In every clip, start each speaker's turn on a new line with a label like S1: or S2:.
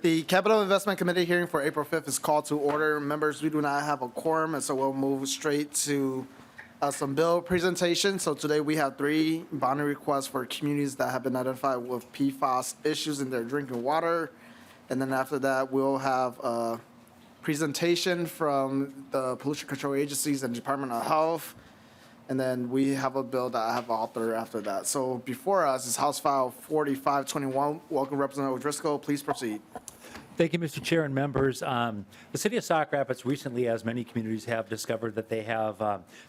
S1: The Capital Investment Committee hearing for April 5th is called to order. Members, we do not have a quorum, and so we'll move straight to some bill presentation. So today we have 3 bonding requests for communities that have been identified with PFAS issues in their drinking water. And then after that, we'll have a presentation from the pollution control agencies and Department of Health. And then we have a bill that I have authored after that. So before us is House File 4521. Welcome, Representative O'Driscoll. Please proceed.
S2: Thank you, Mr. Chair and members. The city of Sauk Rapids recently, as many communities have, discovered that they have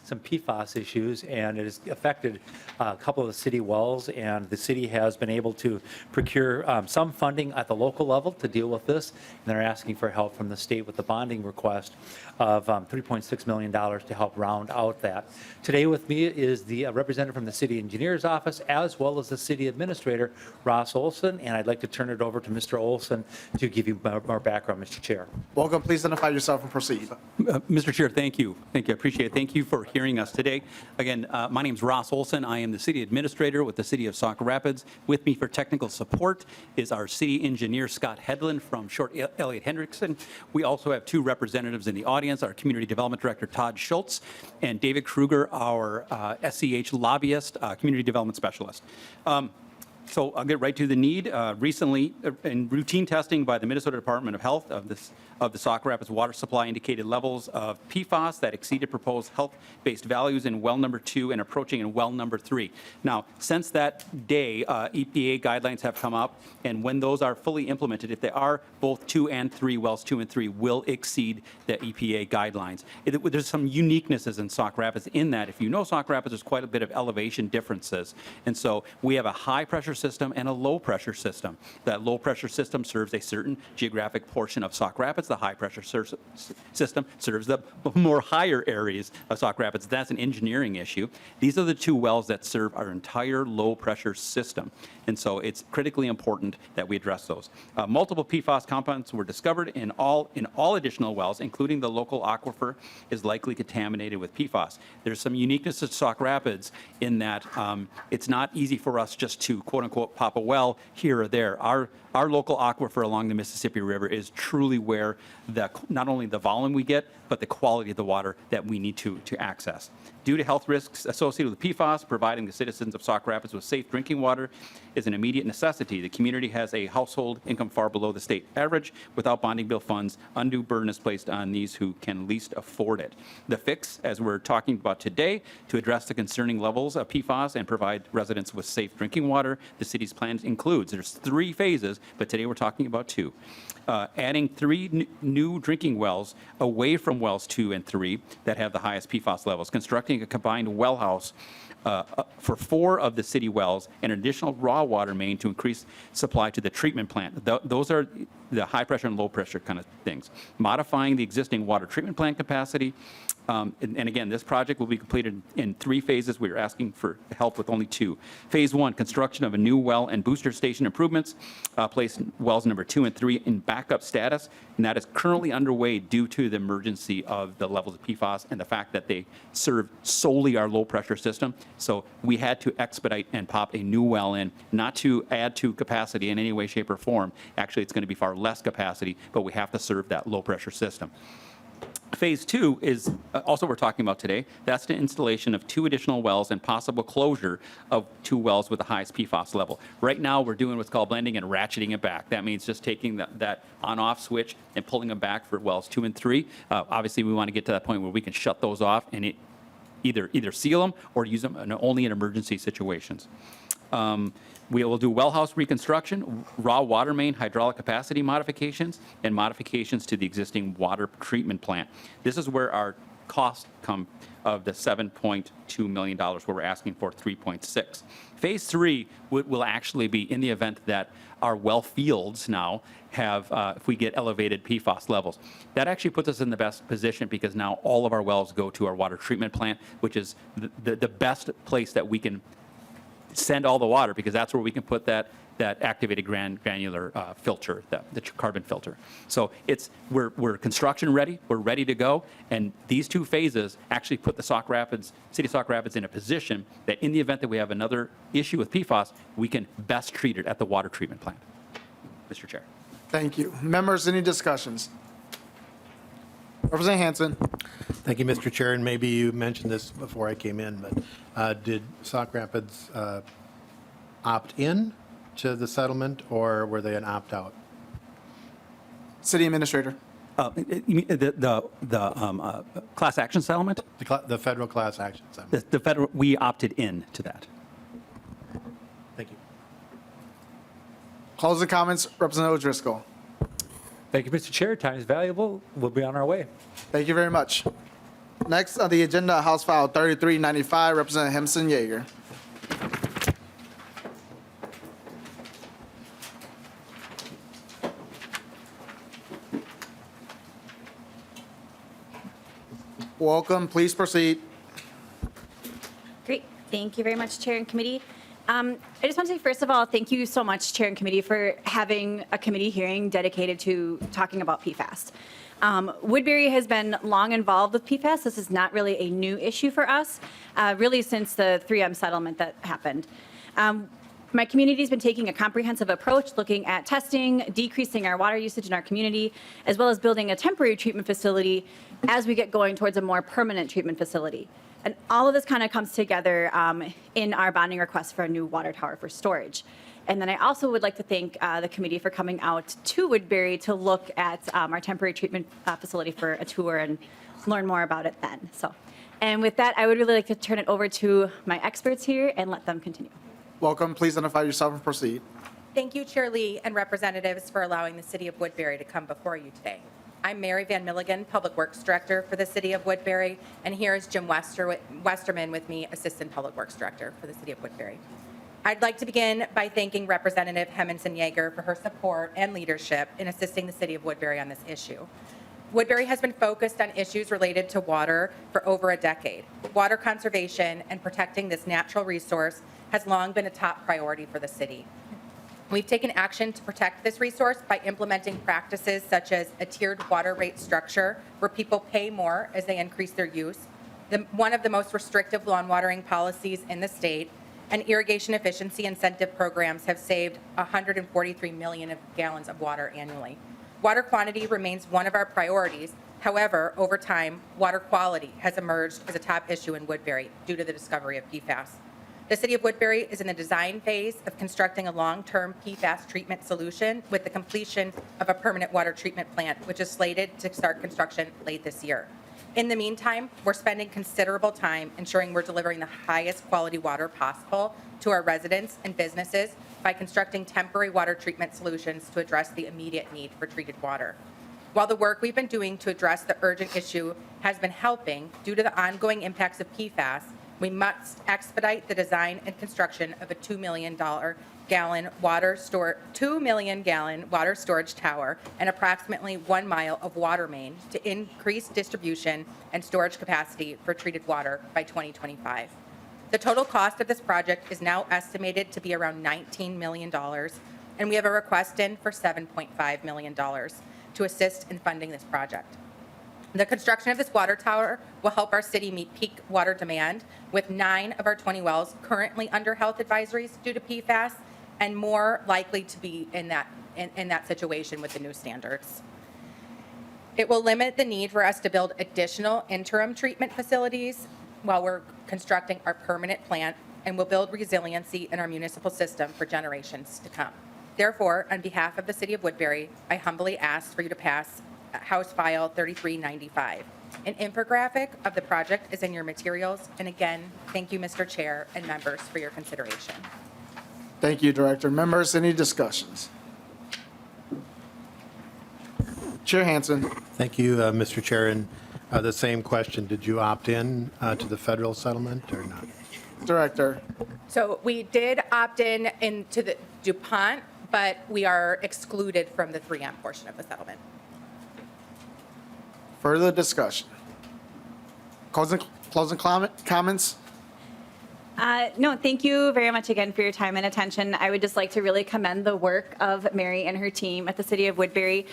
S2: some PFAS issues, and it has affected a couple of the city wells, and the city has been able to procure some funding at the local level to deal with this, and they're asking for help from the state with the bonding request of $3.6 million to help round out that. Today with me is the representative from the city engineer's office, as well as the city administrator, Ross Olson, and I'd like to turn it over to Mr. Olson to give you more background, Mr. Chair.
S1: Welcome. Please identify yourself and proceed.
S3: Mr. Chair, thank you. Thank you. I appreciate it. Thank you for hearing us today. Again, my name is Ross Olson. I am the city administrator with the city of Sauk Rapids. With me for technical support is our city engineer, Scott Hedlund from Short Elliott Hendrickson. We also have 2 representatives in the audience, our community development director, Todd Schultz, and David Kruger, our SCH lobbyist, community development specialist. So I'll get right to the need. Recently, in routine testing by the Minnesota Department of Health of the Sauk Rapids water supply indicated levels of PFAS that exceeded proposed health-based values in well number 2 and approaching in well number 3. Now, since that day, EPA guidelines have come up, and when those are fully implemented, if they are both 2 and 3, wells 2 and 3 will exceed the EPA guidelines. There's some uniquenesses in Sauk Rapids in that if you know Sauk Rapids, there's quite a bit of elevation differences. And so we have a high pressure system and a low pressure system. That low pressure system serves a certain geographic portion of Sauk Rapids. The high pressure system serves the more higher areas of Sauk Rapids. That's an engineering issue. These are the 2 wells that serve our entire low pressure system. And so it's critically important that we address those. Multiple PFAS compounds were discovered in all additional wells, including the local aquifer is likely contaminated with PFAS. There's some uniqueness to Sauk Rapids in that it's not easy for us just to quote unquote pop a well here or there. Our local aquifer along the Mississippi River is truly where not only the volume we get, but the quality of the water that we need to access. Due to health risks associated with PFAS, providing the citizens of Sauk Rapids with safe drinking water is an immediate necessity. The community has a household income far below the state average. Without bonding bill funds, undue burden is placed on these who can least afford it. The fix, as we're talking about today, to address the concerning levels of PFAS and provide residents with safe drinking water, the city's plans includes, there's 3 phases, but today we're talking about 2. Adding 3 new drinking wells away from wells 2 and 3 that have the highest PFAS levels, constructing a combined well house for 4 of the city wells, and an additional raw water main to increase supply to the treatment plant. Those are the high pressure and low pressure kind of things. Modifying the existing water treatment plant capacity. And again, this project will be completed in 3 phases. We're asking for help with only 2. Phase 1, construction of a new well and booster station improvements, place wells number 2 and 3 in backup status, and that is currently underway due to the emergency of the levels of PFAS and the fact that they serve solely our low pressure system. So we had to expedite and pop a new well in, not to add to capacity in any way, shape, or form. Actually, it's going to be far less capacity, but we have to serve that low pressure system. Phase 2 is also we're talking about today. That's the installation of 2 additional wells and possible closure of 2 wells with the highest PFAS level. Right now, we're doing what's called blending and ratcheting it back. That means just taking that on-off switch and pulling them back for wells 2 and 3. Obviously, we want to get to that point where we can shut those off and either seal them or use them only in emergency situations. We will do well house reconstruction, raw water main hydraulic capacity modifications, and modifications to the existing water treatment plant. This is where our costs come of the $7.2 million, where we're asking for 3.6. Phase 3 will actually be in the event that our well fields now have, if we get elevated PFAS levels. That actually puts us in the best position because now all of our wells go to our water treatment plant, which is the best place that we can send all the water, because that's where we can put that activated granular filter, the carbon filter. So we're construction ready, we're ready to go, and these 2 phases actually put the city of Sauk Rapids in a position that in the event that we have another issue with PFAS, we can best treat it at the water treatment plant. Mr. Chair.
S1: Thank you. Members, any discussions? Representative Hansen.
S4: Thank you, Mr. Chair, and maybe you mentioned this before I came in, but did Sauk Rapids opt in to the settlement, or were they an opt-out?
S1: City Administrator.
S3: You mean the class action settlement?
S4: The federal class action settlement.
S3: The federal, we opted in to that.
S4: Thank you.
S1: Closing comments, Representative O'Driscoll.
S2: Thank you, Mr. Chair. Time is valuable. We'll be on our way.
S1: Thank you very much. Next on the agenda, House File 3395, Representative Hemmingsen-Jaeger. Welcome, please proceed.
S5: Great. Thank you very much, Chair and Committee. I just want to say, first of all, thank you so much, Chair and Committee, for having a committee hearing dedicated to talking about PFAS. Woodbury has been long involved with PFAS. This is not really a new issue for us, really since the 3M settlement that happened. My community has been taking a comprehensive approach, looking at testing, decreasing our water usage in our community, as well as building a temporary treatment facility as we get going towards a more permanent treatment facility. And all of this kind of comes together in our bonding request for a new water tower for storage. And then I also would like to thank the committee for coming out to Woodbury to look at our temporary treatment facility for a tour and learn more about it then. And with that, I would really like to turn it over to my experts here and let them continue.
S1: Welcome, please identify yourself and proceed.
S6: Thank you, Chair Lee and representatives, for allowing the City of Woodbury to come before you today. I'm Mary Van Milligan, Public Works Director for the City of Woodbury, and here is Jim Westerman with me, Assistant Public Works Director for the City of Woodbury. I'd like to begin by thanking Representative Hemmingsen-Jaeger for her support and leadership in assisting the City of Woodbury on this issue. Woodbury has been focused on issues related to water for over a decade. Water conservation and protecting this natural resource has long been a top priority for the city. We've taken action to protect this resource by implementing practices such as a tiered water rate structure where people pay more as they increase their use, one of the most restrictive lawn watering policies in the state, and irrigation efficiency incentive programs have saved 143 million gallons of water annually. Water quantity remains one of our priorities. However, over time, water quality has emerged as a top issue in Woodbury due to the discovery of PFAS. The City of Woodbury is in the design phase of constructing a long-term PFAS treatment solution with the completion of a permanent water treatment plant, which is slated to start construction late this year. In the meantime, we're spending considerable time ensuring we're delivering the highest quality water possible to our residents and businesses by constructing temporary water treatment solutions to address the immediate need for treated water. While the work we've been doing to address the urgent issue has been helping due to the ongoing impacts of PFAS, we must expedite the design and construction of a 2 million gallon water storage tower and approximately 1 mile of water main to increase distribution and storage capacity for treated water by 2025. The total cost of this project is now estimated to be around $19 million, and we have a request in for $7.5 million to assist in funding this project. The construction of this water tower will help our city meet peak water demand, with 9 of our 20 wells currently under health advisories due to PFAS, and more likely to be in that situation with the new standards. It will limit the need for us to build additional interim treatment facilities while we're constructing our permanent plant, and will build resiliency in our municipal system for generations to come. Therefore, on behalf of the City of Woodbury, I humbly ask for you to pass House File 3395. An infographic of the project is in your materials. And again, thank you, Mr. Chair and members, for your consideration.
S1: Thank you, Director. Members, any discussions? Chair Hansen.
S4: Thank you, Mr. Chair. And the same question, did you opt in to the federal settlement or not?
S1: Director.
S6: So we did opt in into the DuPont, but we are excluded from the 3M portion of the settlement.
S1: Further discussion? Closing comments?
S5: No, thank you very much again for your time and attention. I would just like to really commend the work of Mary and her team at the City of Woodbury.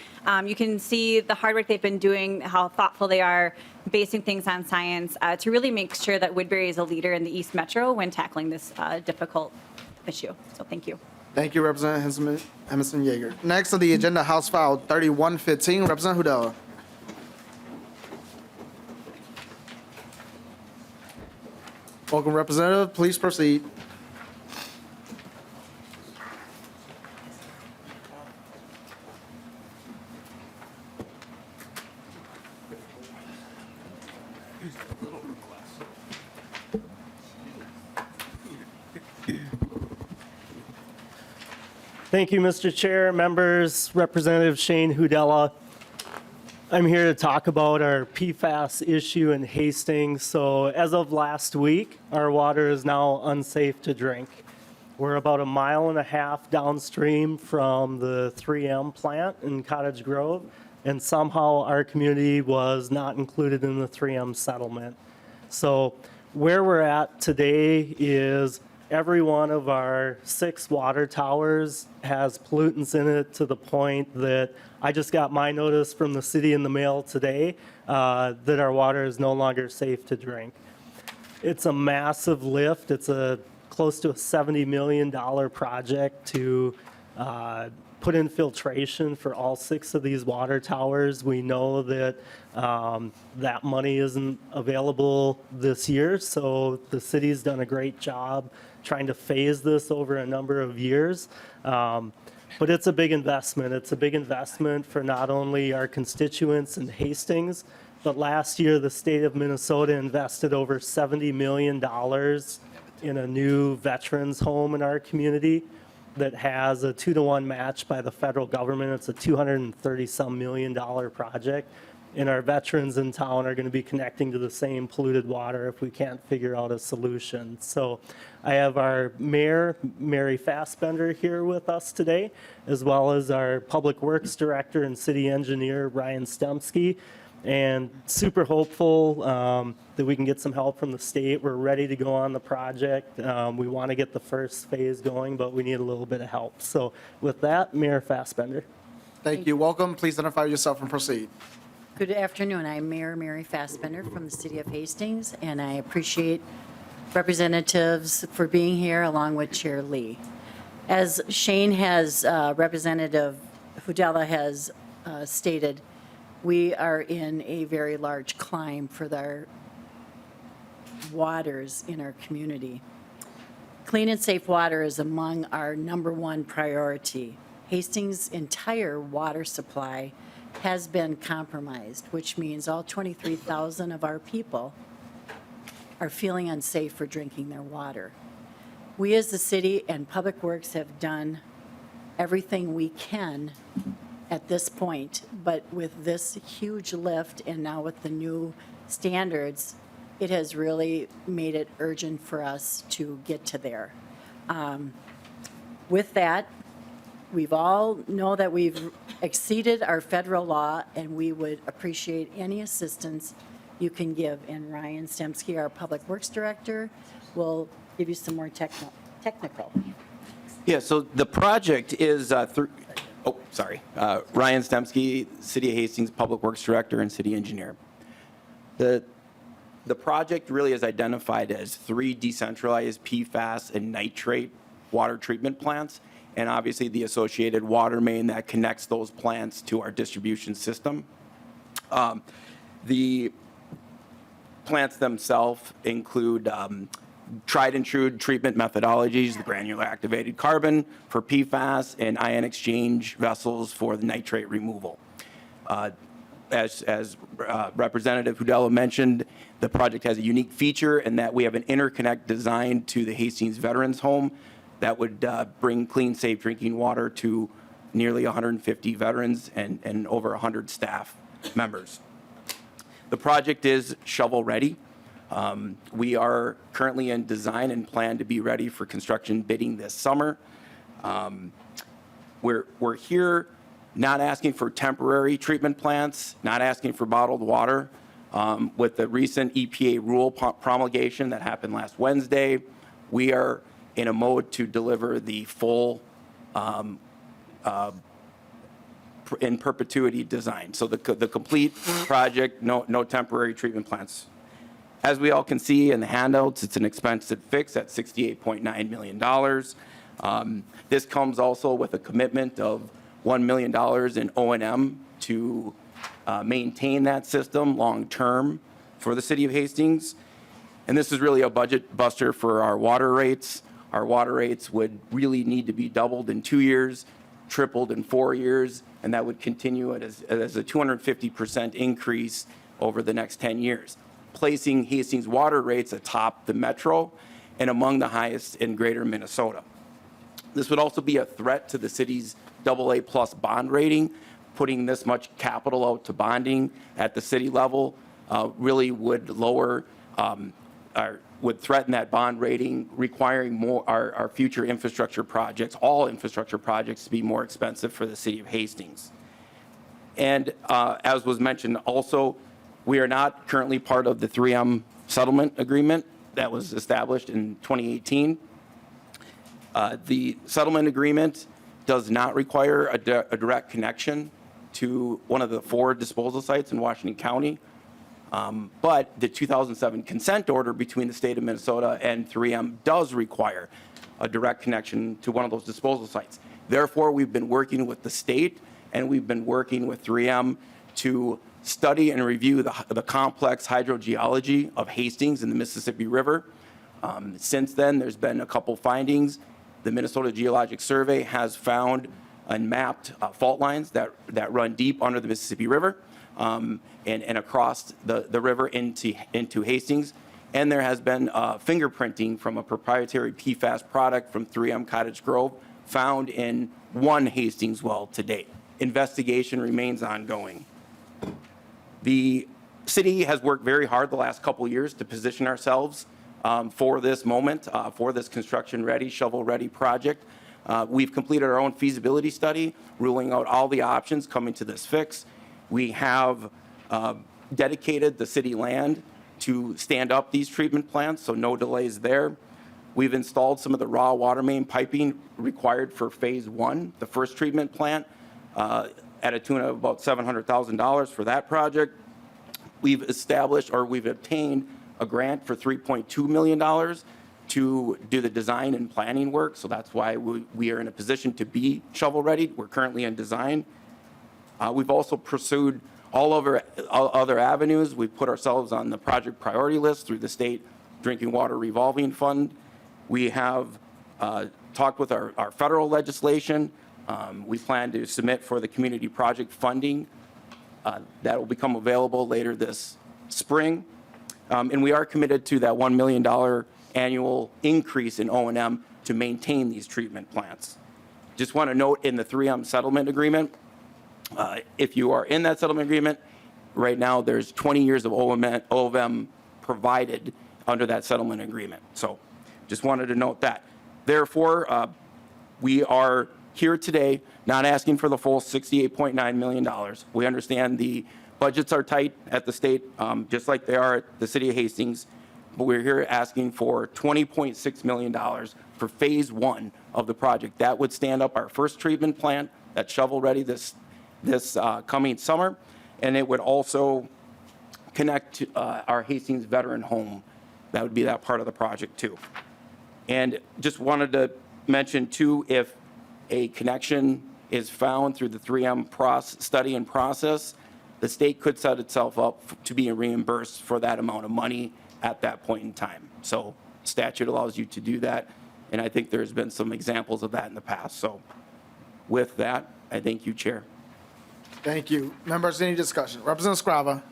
S5: You can see the hard work they've been doing, how thoughtful they are, basing things on science to really make sure that Woodbury is a leader in the East Metro when tackling this difficult issue. So thank you.
S1: Thank you, Representative Hemmingsen-Jaeger. Next on the agenda, House File 3115, Representative Hudella. Welcome, Representative. Please proceed.
S7: Thank you, Mr. Chair, members, Representative Shane Hudella. I'm here to talk about our PFAS issue in Hastings. So as of last week, our water is now unsafe to drink. We're about 1.5 miles downstream from the 3M plant in Cottage Grove, and somehow our community was not included in the 3M settlement. So where we're at today is every one of our 6 water towers has pollutants in it to the point that I just got my notice from the city in the mail today that our water is no longer safe to drink. It's a massive lift. It's close to a $70 million project to put in filtration for all 6 of these water towers. We know that that money isn't available this year, so the city's done a great job trying to phase this over a number of years. But it's a big investment. It's a big investment for not only our constituents in Hastings, but last year the state of Minnesota invested over $70 million in a new veterans home in our community that has a 2-to-1 match by the federal government. It's a $230-some million project. And our veterans in town are going to be connecting to the same polluted water if we can't figure out a solution. So I have our mayor, Mary Fassbender, here with us today, as well as our public works director and city engineer, Ryan Stemsky. And super hopeful that we can get some help from the state. We're ready to go on the project. We want to get the first phase going, but we need a little bit of help. So with that, Mayor Fassbender.
S1: Thank you. Welcome. Please identify yourself and proceed.
S8: Good afternoon. I'm Mayor Mary Fassbender from the City of Hastings, and I appreciate representatives for being here along with Chair Lee. As Shane has, Representative Hudella has stated, we are in a very large climb for our waters in our community. Clean and safe water is among our #1 priority. Hastings' entire water supply has been compromised, which means all 23,000 of our people are feeling unsafe for drinking their water. We as the city and Public Works have done everything we can at this point, but with this huge lift and now with the new standards, it has really made it urgent for us to get to there. With that, we've all know that we've exceeded our federal law, and we would appreciate any assistance you can give. And Ryan Stemsky, our Public Works Director, will give you some more technical.
S9: Yeah, so the project is Ryan Stemsky, City of Hastings Public Works Director and City Engineer. The project really is identified as 3 decentralized PFAS and nitrate water treatment plants, and obviously the associated water main that connects those plants to our distribution system. The plants themselves include tried and true treatment methodologies, the granular activated carbon for PFAS, and ion exchange vessels for the nitrate removal. As Representative Hudella mentioned, the project has a unique feature in that we have an interconnect designed to the Hastings Veterans Home that would bring clean, safe drinking water to nearly 150 veterans and over 100 staff members. The project is shovel-ready. We are currently in design and plan to be ready for construction bidding this summer. We're here not asking for temporary treatment plants, not asking for bottled water. With the recent EPA rule promulgation that happened last Wednesday, we are in a mode to deliver the full in perpetuity design. So the complete project, no temporary treatment plants. As we all can see in the handouts, it's an expensive fix at $68.9 million. This comes also with a commitment of $1 million in O&M to maintain that system long-term for the city of Hastings. And this is really a budget buster for our water rates. Our water rates would really need to be doubled in 2 years, tripled in 4 years, and that would continue as a 250% increase over the next 10 years, placing Hastings water rates atop the metro and among the highest in greater Minnesota. This would also be a threat to the city's AA+ bond rating. Putting this much capital out to bonding at the city level really would lower, would threaten that bond rating, requiring more our future infrastructure projects, all infrastructure projects, to be more expensive for the city of Hastings. And as was mentioned also, we are not currently part of the 3M settlement agreement that was established in 2018. The settlement agreement does not require a direct connection to one of the 4 disposal sites in Washington County. But the 2007 consent order between the state of Minnesota and 3M does require a direct connection to one of those disposal sites. Therefore, we've been working with the state and we've been working with 3M to study and review the complex hydrogeology of Hastings and the Mississippi River. Since then, there's been a couple findings. The Minnesota Geologic Survey has found and mapped fault lines that run deep under the Mississippi River and across the river into Hastings. And there has been fingerprinting from a proprietary PFAS product from 3M Cottage Grove found in one Hastings well to date. Investigation remains ongoing. The city has worked very hard the last couple years to position ourselves for this moment, for this construction-ready, shovel-ready project. We've completed our own feasibility study, ruling out all the options coming to this fix. We have dedicated the city land to stand up these treatment plants, so no delays there. We've installed some of the raw water main piping required for phase 1, the first treatment plant, at a tune of about $700,000 for that project. We've established, or we've obtained, a grant for $3.2 million to do the design and planning work, so that's why we are in a position to be shovel-ready. We're currently in design. We've also pursued all other avenues. We've put ourselves on the project priority list through the state drinking water revolving fund. We have talked with our federal legislation. We plan to submit for the community project funding that will become available later this spring. And we are committed to that $1 million annual increase in O&M to maintain these treatment plants. Just want to note in the 3M settlement agreement, if you are in that settlement agreement, right now there's 20 years of O&M provided under that settlement agreement. So just wanted to note that. Therefore, we are here today not asking for the full $68.9 million. We understand the budgets are tight at the state, just like they are at the city of Hastings, but we're here asking for $20.6 million for phase 1 of the project. That would stand up our first treatment plant that's shovel-ready this coming summer, and it would also connect to our Hastings veteran home. That would be that part of the project too. And just wanted to mention too, if a connection is found through the 3M study and process, the state could set itself up to be reimbursed for that amount of money at that point in time. So statute allows you to do that, and I think there's been some examples of that in the past. So with that, I thank you, Chair.
S1: Thank you. Members, any discussion? Representative Scrava.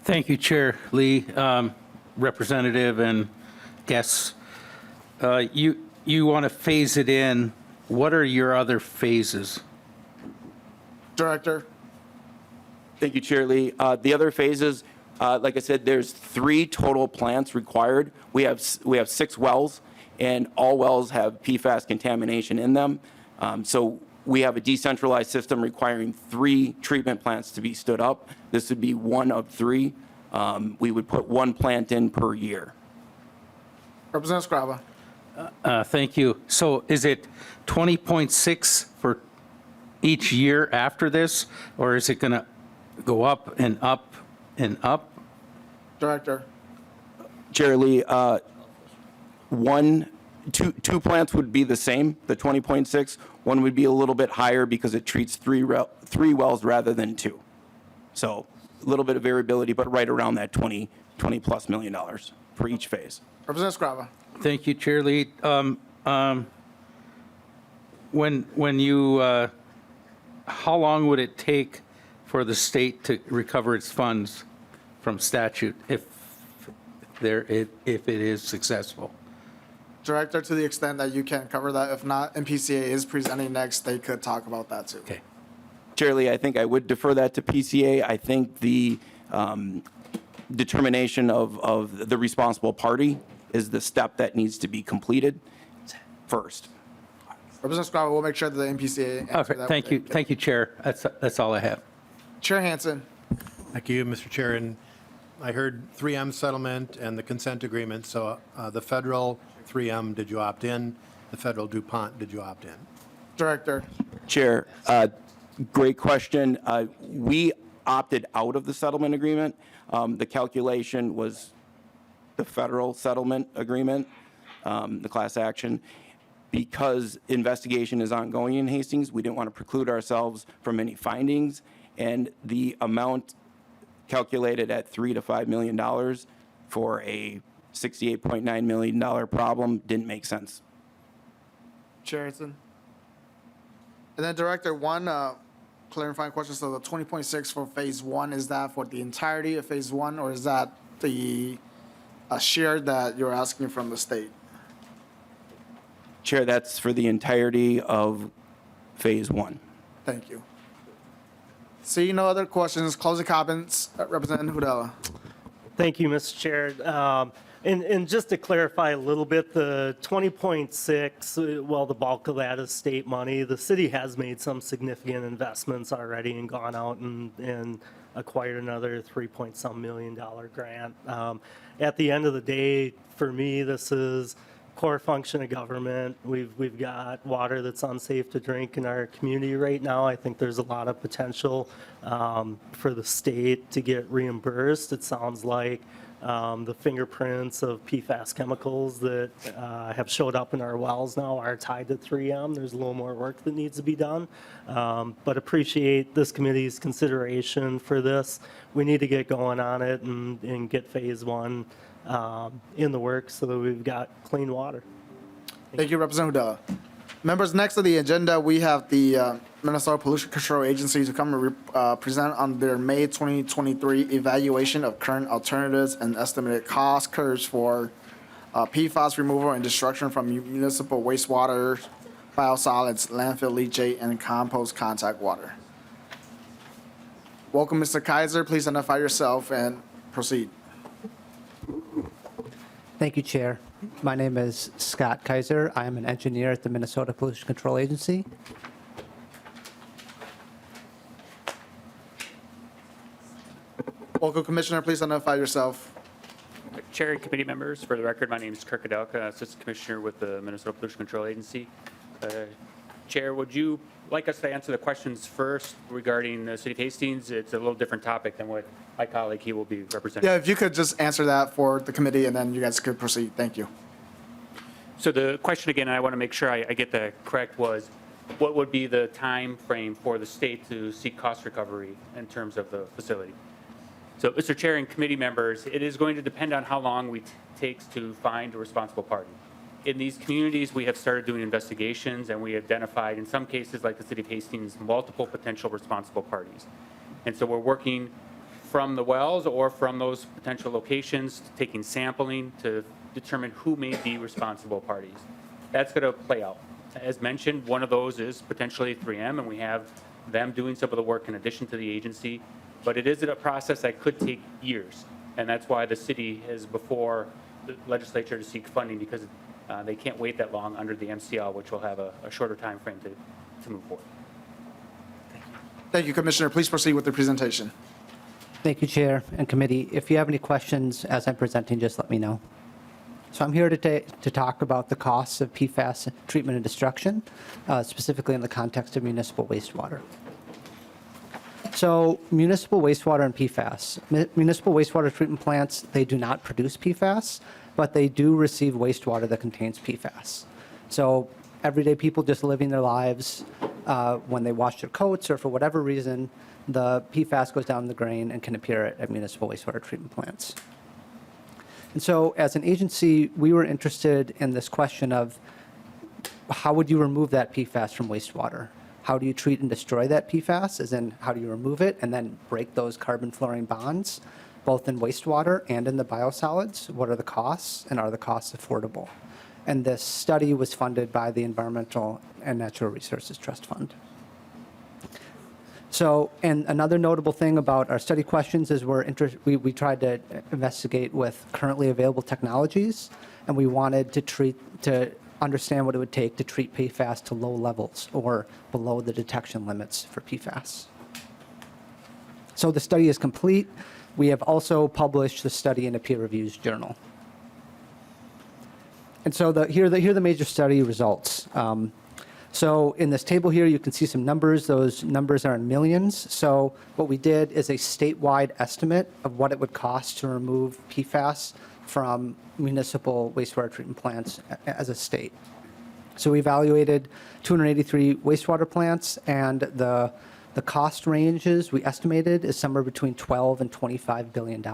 S10: Thank you, Chair Lee, Representative and guests. You want to phase it in. What are your other phases?
S1: Director.
S9: Thank you, Chair Lee. The other phases, like I said, there's 3 total plants required. We have 6 wells, and all wells have PFAS contamination in them. So we have a decentralized system requiring 3 treatment plants to be stood up. This would be 1 of 3. We would put 1 plant in per year.
S1: Representative Scrava.
S10: Thank you. So is it 20.6 for each year after this, or is it going to go up and up and up?
S1: Director.
S9: Chair Lee, 1 two plants would be the same, the 20.6. One would be a little bit higher because it treats three wells rather than two. So a little bit of variability, but right around that $20+ million for each phase.
S1: Representative Scrava.
S10: Thank you, Chair Lee. When you, how long would it take for the state to recover its funds from statute if it is successful?
S1: Director, to the extent that you can cover that. If not, MPCA is presenting next. They could talk about that too.
S10: Okay.
S9: Chair Lee, I think I would defer that to PCA. I think the determination of the responsible party is the step that needs to be completed first.
S1: Representative Scrava, we'll make sure that the MPCA answer
S10: Okay,
S1: that.
S10: thank you, Chair. That's all I have.
S1: Chair Hansen.
S4: Thank you, Mr. Chair. And I heard 3M settlement and the consent agreement. So the federal 3M, did you opt in? The federal DuPont, did you opt in?
S1: Director.
S9: Chair, great question. We opted out of the settlement agreement. The calculation was the federal settlement agreement, the class action. Because investigation is ongoing in Hastings, we didn't want to preclude ourselves from any findings, and the amount calculated at $3 to $5 million for a $68.9 million problem didn't make sense.
S1: Chair Hansen. And then Director, one clarifying question. So the 20.6 for phase one, is that for the entirety of phase one, or is that the share that you're asking from the state?
S9: Chair, that's for the entirety of phase one.
S1: Thank you. Seeing no other questions, closing comments, Representative Hudella.
S7: Thank you, Mr. Chair. And just to clarify a little bit, the 20.6, well, the bulk of that is state money. The city has made some significant investments already and gone out and acquired another $3-point-some million grant. At the end of the day, for me, this is core function of government. We've got water that's unsafe to drink in our community right now. I think there's a lot of potential for the state to get reimbursed. It sounds like the fingerprints of PFAS chemicals that have showed up in our wells now are tied to 3M. There's a little more work that needs to be done, but appreciate this committee's consideration for this. We need to get going on it and get phase one in the works so that we've got clean water.
S1: Thank you, Representative Hudella. Members, next on the agenda, we have the Minnesota Pollution Control Agency to come and present on their May 2023 evaluation of current alternatives and estimated cost curves for PFAS removal and destruction from municipal wastewater, biosolids, landfill leachate, and compost contact water. Welcome, Mr. Kaiser. Please identify yourself and proceed.
S11: Thank you, Chair. My name is Scott Kaiser. I am an engineer at the Minnesota Pollution Control Agency.
S1: Welcome, Commissioner. Please identify yourself.
S12: Chair and committee members, for the record, my name is Kirk Hudella, Assistant Commissioner with the Minnesota Pollution Control Agency. Chair, would you like us to answer the questions first regarding the City of Hastings? It's a little different topic than what my colleague he will be representing.
S1: Yeah, if you could just answer that for the committee, and then you guys could proceed. Thank you.
S12: So the question again, and I want to make sure I get that correct, was what would be the time frame for the state to seek cost recovery in terms of the facility? So, Mr. Chair and committee members, it is going to depend on how long it takes to find a responsible party. In these communities, we have started doing investigations, and we identified, in some cases, like the City of Hastings, multiple potential responsible parties. And so we're working from the wells or from those potential locations, taking sampling to determine who may be responsible parties. That's going to play out. As mentioned, one of those is potentially 3M, and we have them doing some of the work in addition to the agency. But it is a process that could take years, and that's why the city is before the legislature to seek funding, because they can't wait that long under the MCL, which will have a shorter time frame to move forward.
S1: Thank you, Commissioner. Please proceed with the presentation.
S11: Thank you, Chair and Committee. If you have any questions as I'm presenting, just let me know. So I'm here today to talk about the costs of PFAS treatment and destruction, specifically in the context of municipal wastewater. So municipal wastewater and PFAS. Municipal wastewater treatment plants, they do not produce PFAS. but they do receive wastewater that contains PFAS. So everyday people just living their lives, when they wash their coats or for whatever reason, the PFAS goes down the drain and can appear at municipal wastewater treatment plants. And so as an agency, we were interested in this question of how would you remove that PFAS from wastewater? How do you treat and destroy that PFAS, as in how do you remove it and then break those carbon-fluorine bonds, both in wastewater and in the biosolids? What are the costs, and are the costs affordable? And this study was funded by the Environmental and Natural Resources Trust Fund. So, and another notable thing about our study questions is we tried to investigate with currently available technologies, and we wanted to understand what it would take to treat PFAS to low levels or below the detection limits for PFAS. So the study is complete. We have also published the study in a peer-reviewed journal. And so here are the major study results. So in this table here, you can see some numbers. Those numbers are in millions. So what we did is a statewide estimate of what it would cost to remove PFAS from municipal wastewater treatment plants as a state. So we evaluated 283 wastewater plants, and the cost ranges we estimated is somewhere between $12 and $25 billion.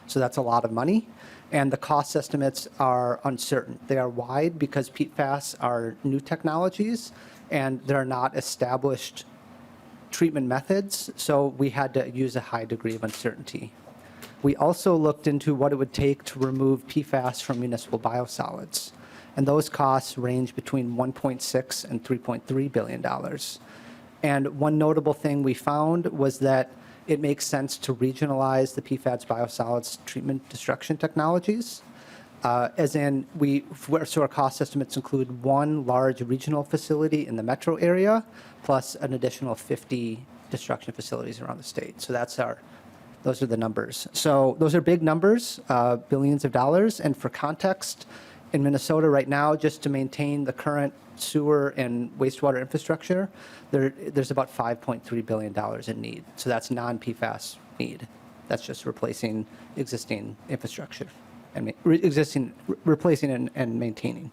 S11: So that's a lot of money. And the cost estimates are uncertain. They are wide because PFAS are new technologies and there are not established treatment methods, so we had to use a high degree of uncertainty. We also looked into what it would take to remove PFAS from municipal biosolids, and those costs range between $1.6 and $3.3 billion. And one notable thing we found was that it makes sense to regionalize the PFAS biosolids treatment destruction technologies, as in so our cost estimates include one large regional facility in the metro area, plus an additional 50 destruction facilities around the state. So those are the numbers. So those are big numbers, billions of dollars. And for context, in Minnesota right now, just to maintain the current sewer and wastewater infrastructure, there's about $5.3 billion in need. So that's non-PFAS need. That's just replacing existing infrastructure and replacing and maintaining.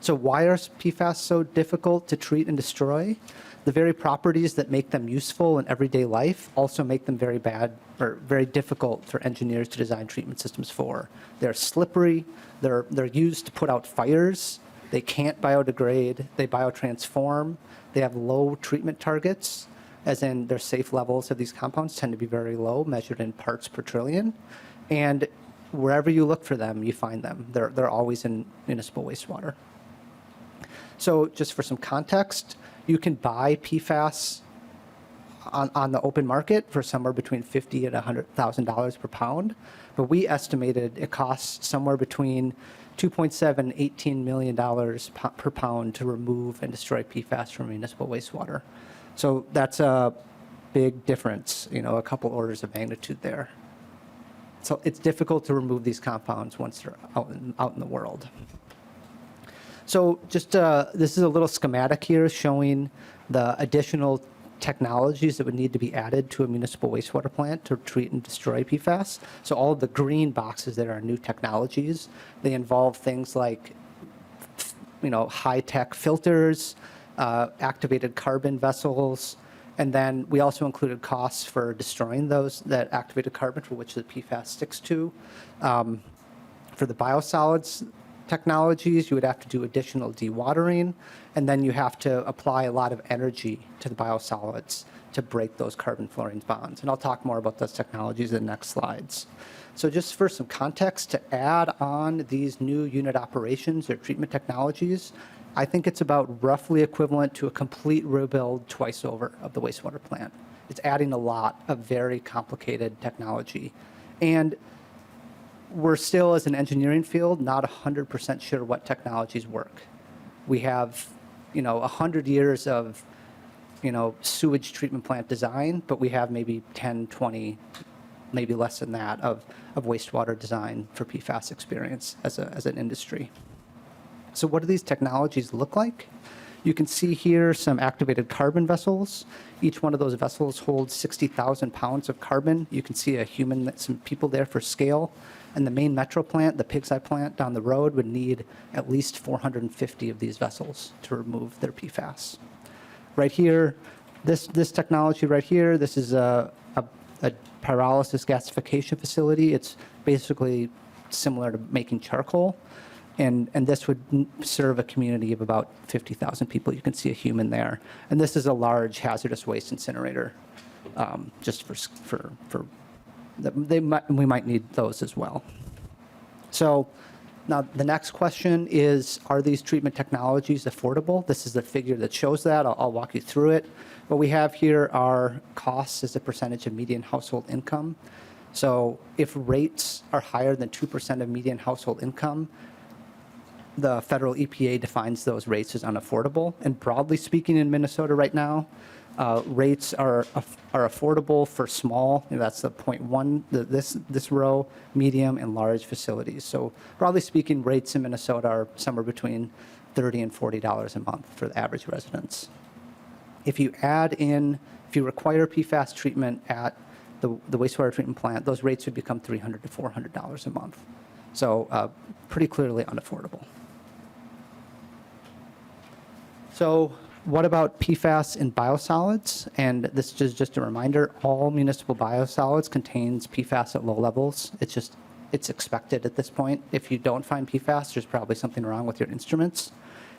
S11: So why are PFAS so difficult to treat and destroy? The very properties that make them useful in everyday life also make them very bad or very difficult for engineers to design treatment systems for. They're slippery. They're used to put out fires. They can't biodegrade. They biotransform. They have low treatment targets, as in their safe levels of these compounds tend to be very low, measured in parts per trillion. And wherever you look for them, you find them. They're always in municipal wastewater. So just for some context, you can buy PFAS on the open market for somewhere between $50,000 and $100,000 per pound, but we estimated it costs somewhere between $2.7 and $18 million per pound to remove and destroy PFAS from municipal wastewater. So that's a big difference, a couple orders of magnitude there. So it's difficult to remove these compounds once they're out in the world. So just this is a little schematic here showing the additional technologies that would need to be added to a municipal wastewater plant to treat and destroy PFAS. So all of the green boxes that are new technologies, they involve things like, high-tech filters, activated carbon vessels, and then we also included costs for destroying that activated carbon for which the PFAS sticks to. For the biosolids technologies, you would have to do additional dewatering, and then you have to apply a lot of energy to the biosolids to break those carbon-fluorine bonds. And I'll talk more about those technologies in the next slides. So just for some context, to add on these new unit operations or treatment technologies, I think it's about roughly equivalent to a complete rebuild twice over of the wastewater plant. It's adding a lot of very complicated technology. And we're still, as an engineering field, not 100% sure what technologies work. We have, 100 years of, sewage treatment plant design, but we have maybe 10, 20, maybe less than that of wastewater design for PFAS experience as an industry. So what do these technologies look like? You can see here some activated carbon vessels. Each one of those vessels holds 60,000 pounds of carbon. You can see some people there for scale. And the main metro plant, the Pig's Eye plant down the road, would need at least 450 of these vessels to remove their PFAS. Right here, this technology right here, this is a pyrolysis gasification facility. It's basically similar to making charcoal. And this would serve a community of about 50,000 people. You can see a human there. And this is a large hazardous waste incinerator, just we might need those as well. So now the next question is, are these treatment technologies affordable? This is the figure that shows that. I'll walk you through it. What we have here are costs as a percentage of median household income. So if rates are higher than 2% of median household income, the federal EPA defines those rates as unaffordable. And broadly speaking, in Minnesota right now, rates are affordable for small, that's the 0.1, this row, medium, and large facilities. So broadly speaking, rates in Minnesota are somewhere between $30 and $40 a month for the average residents. If you require PFAS treatment at the wastewater treatment plant, those rates would become $300 to $400 a month. So pretty clearly unaffordable. So what about PFAS in biosolids? And this is just a reminder, all municipal biosolids contains PFAS at low levels. It's expected at this point. If you don't find PFAS, there's probably something wrong with your instruments.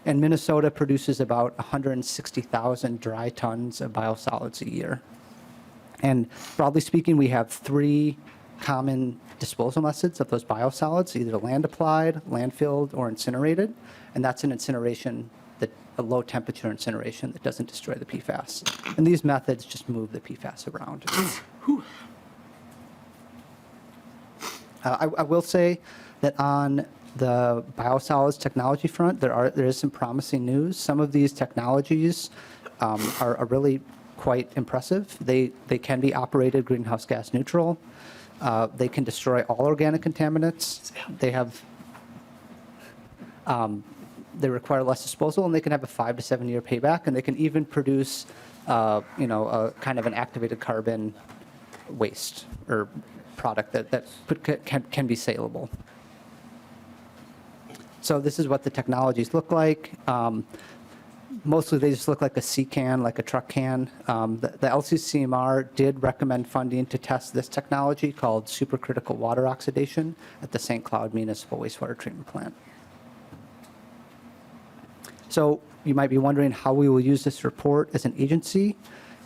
S11: And Minnesota produces about 160,000 dry tons of biosolids a year. And broadly speaking, we have 3 common disposal methods of those biosolids, either land applied, landfilled, or incinerated. And that's an incineration, a low temperature incineration that doesn't destroy the PFAS. And these methods just move the PFAS around. I will say that on the biosolids technology front, there is some promising news. Some of these technologies are really quite impressive. They can be operated greenhouse gas neutral. They can destroy all organic contaminants. They require less disposal, and they can have a 5 to 7 year payback, and they can even produce, a kind of an activated carbon waste or product that can be saleable. So this is what the technologies look like. Mostly they just look like a sea can, like a truck can. The LCCMR did recommend funding to test this technology called supercritical water oxidation at the St. Cloud Municipal Wastewater Treatment Plant. So you might be wondering how we will use this report as an agency,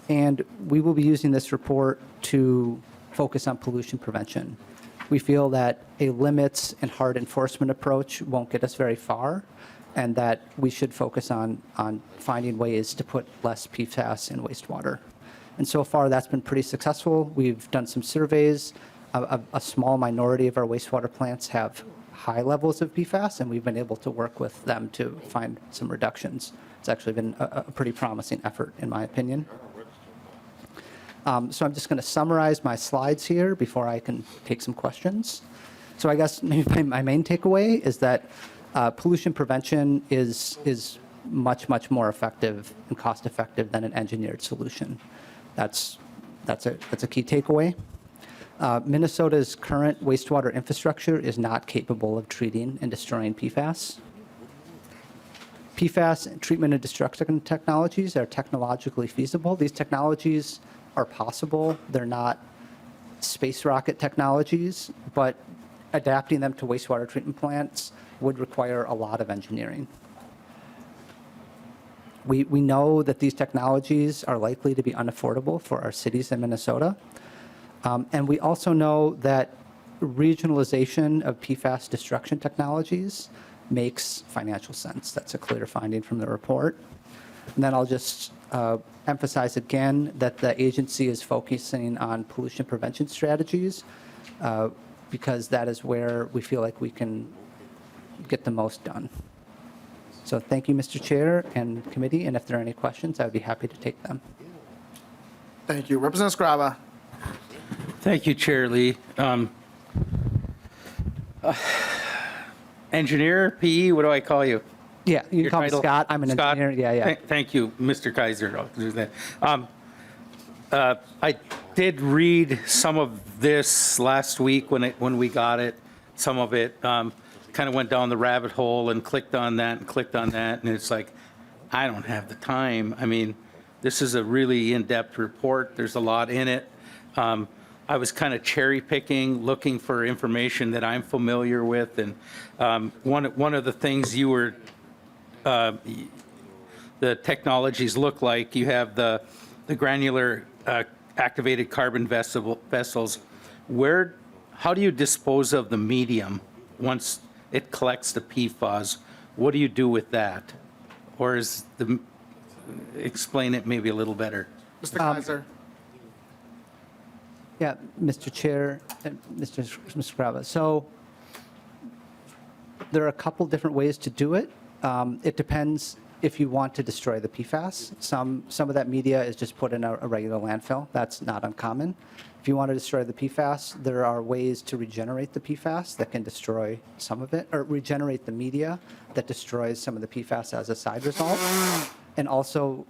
S11: and we will be using this report to focus on pollution prevention. We feel that a limits and hard enforcement approach won't get us very far, and that we should focus on finding ways to put less PFAS in wastewater. And so far, that's been pretty successful. We've done some surveys. A small minority of our wastewater plants have high levels of PFAS, and we've been able to work with them to find some reductions. It's actually been a pretty promising effort, in my opinion. So I'm just going to summarize my slides here before I can take some questions. So I guess maybe my main takeaway is that pollution prevention is much, much more effective and cost effective than an engineered solution. That's a key takeaway. Minnesota's current wastewater infrastructure is not capable of treating and destroying PFAS. PFAS treatment and destruction technologies are technologically feasible. These technologies are possible. They're not space rocket technologies, but adapting them to wastewater treatment plants would require a lot of engineering. We know that these technologies are likely to be unaffordable for our cities in Minnesota. And we also know that regionalization of PFAS destruction technologies makes financial sense. That's a clear finding from the report. And then I'll just emphasize again that the agency is focusing on pollution prevention strategies because that is where we feel like we can get the most done. So thank you, Mr. Chair and committee, and if there are any questions, I would be happy to take them.
S1: Thank you. Representative Scriba.
S10: Thank you, Chair Lee. Engineer, PE, what do I call you?
S11: Yeah, you can
S10: Your
S11: call me
S10: title?
S11: Scott. I'm an
S10: Scott?
S11: engineer. Yeah, yeah.
S10: Thank you, Mr. Kaiser. I'll do that. I did read some of this last week when we got it. Some of it kind of went down the rabbit hole and clicked on that and clicked on that, and it's like, I don't have the time. I mean, this is a really in-depth report. There's a lot in it. I was kind of cherry picking, looking for information that I'm familiar with, and one of the things you were the technologies look like. You have the granular activated carbon vessels. How do you dispose of the medium once it collects the PFAS? What do you do with that? Or explain it maybe a little better.
S1: Mr. Kaiser.
S11: Yeah, Mr. Chair and Mr. Scrava. So there are a couple different ways to do it. It depends if you want to destroy the PFAS. Some of that media is just put in a regular landfill. That's not uncommon. If you want to destroy the PFAS, there are ways to regenerate the PFAS that can destroy some of it, or regenerate the media that destroys some of the PFAS as a side result. And also,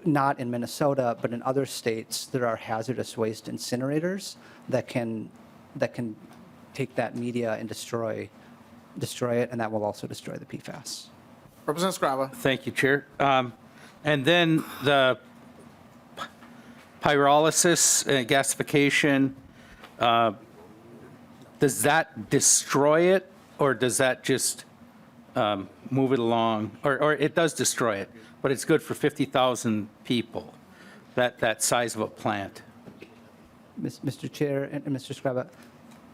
S11: not in Minnesota, but in other states, there are hazardous waste incinerators that can take that media and destroy it, and that will also destroy the PFAS.
S1: Representative Scrava.
S10: Thank you, Chair. And then the pyrolysis, gasification, does that destroy it, or does that just move it along? Or it does destroy it, but it's good for 50,000 people, that size of a plant.
S11: Mr. Chair and Mr. Scrava,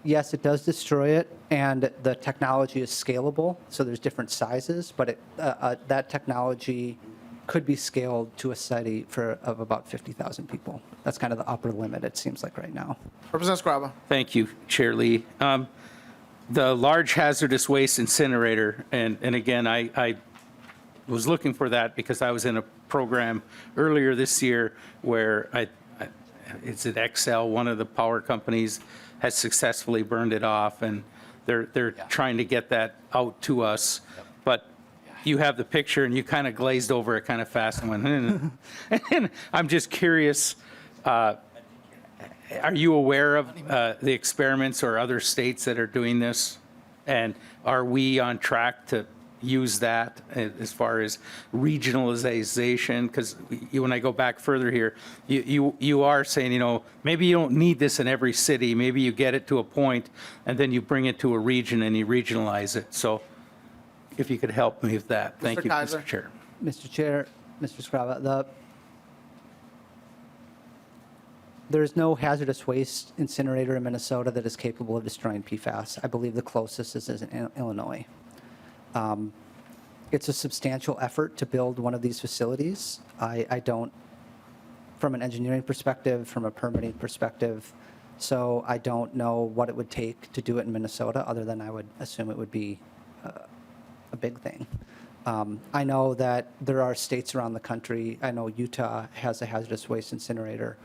S11: yes, it does destroy it, and the technology is scalable, so there's different sizes, but that technology could be scaled to a study of about 50,000 people. That's kind of the upper limit, it seems like right now.
S1: Representative Scrava.
S10: Thank you, Chair Lee. The large hazardous waste incinerator, and again, I was looking for that because I was in a program earlier this year where it's at Excel, one of the power companies has successfully burned it off, and they're trying to get that out to us. But you have the picture, and you kind of glazed over it kind of fast and went, and I'm just curious, are you aware of the experiments or other states that are doing this? And are we on track to use that as far as regionalization? Because when I go back further here, you are saying, maybe you don't need this in every city. Maybe you get it to a point, and then you bring it to a region and you regionalize it. So if you could help me with that. Thank you,
S1: Kaiser.
S10: Mr. Chair.
S11: Mr. Chair, Mr. Scrava, there's no hazardous waste incinerator in Minnesota that is capable of destroying PFAS. I believe the closest is in Illinois. It's a substantial effort to build one of these facilities. I don't, from an engineering perspective, from a permitting perspective, so I don't know what it would take to do it in Minnesota, other than I would assume it would be a big thing. I know that there are states around the country. I know Utah has a hazardous waste incinerator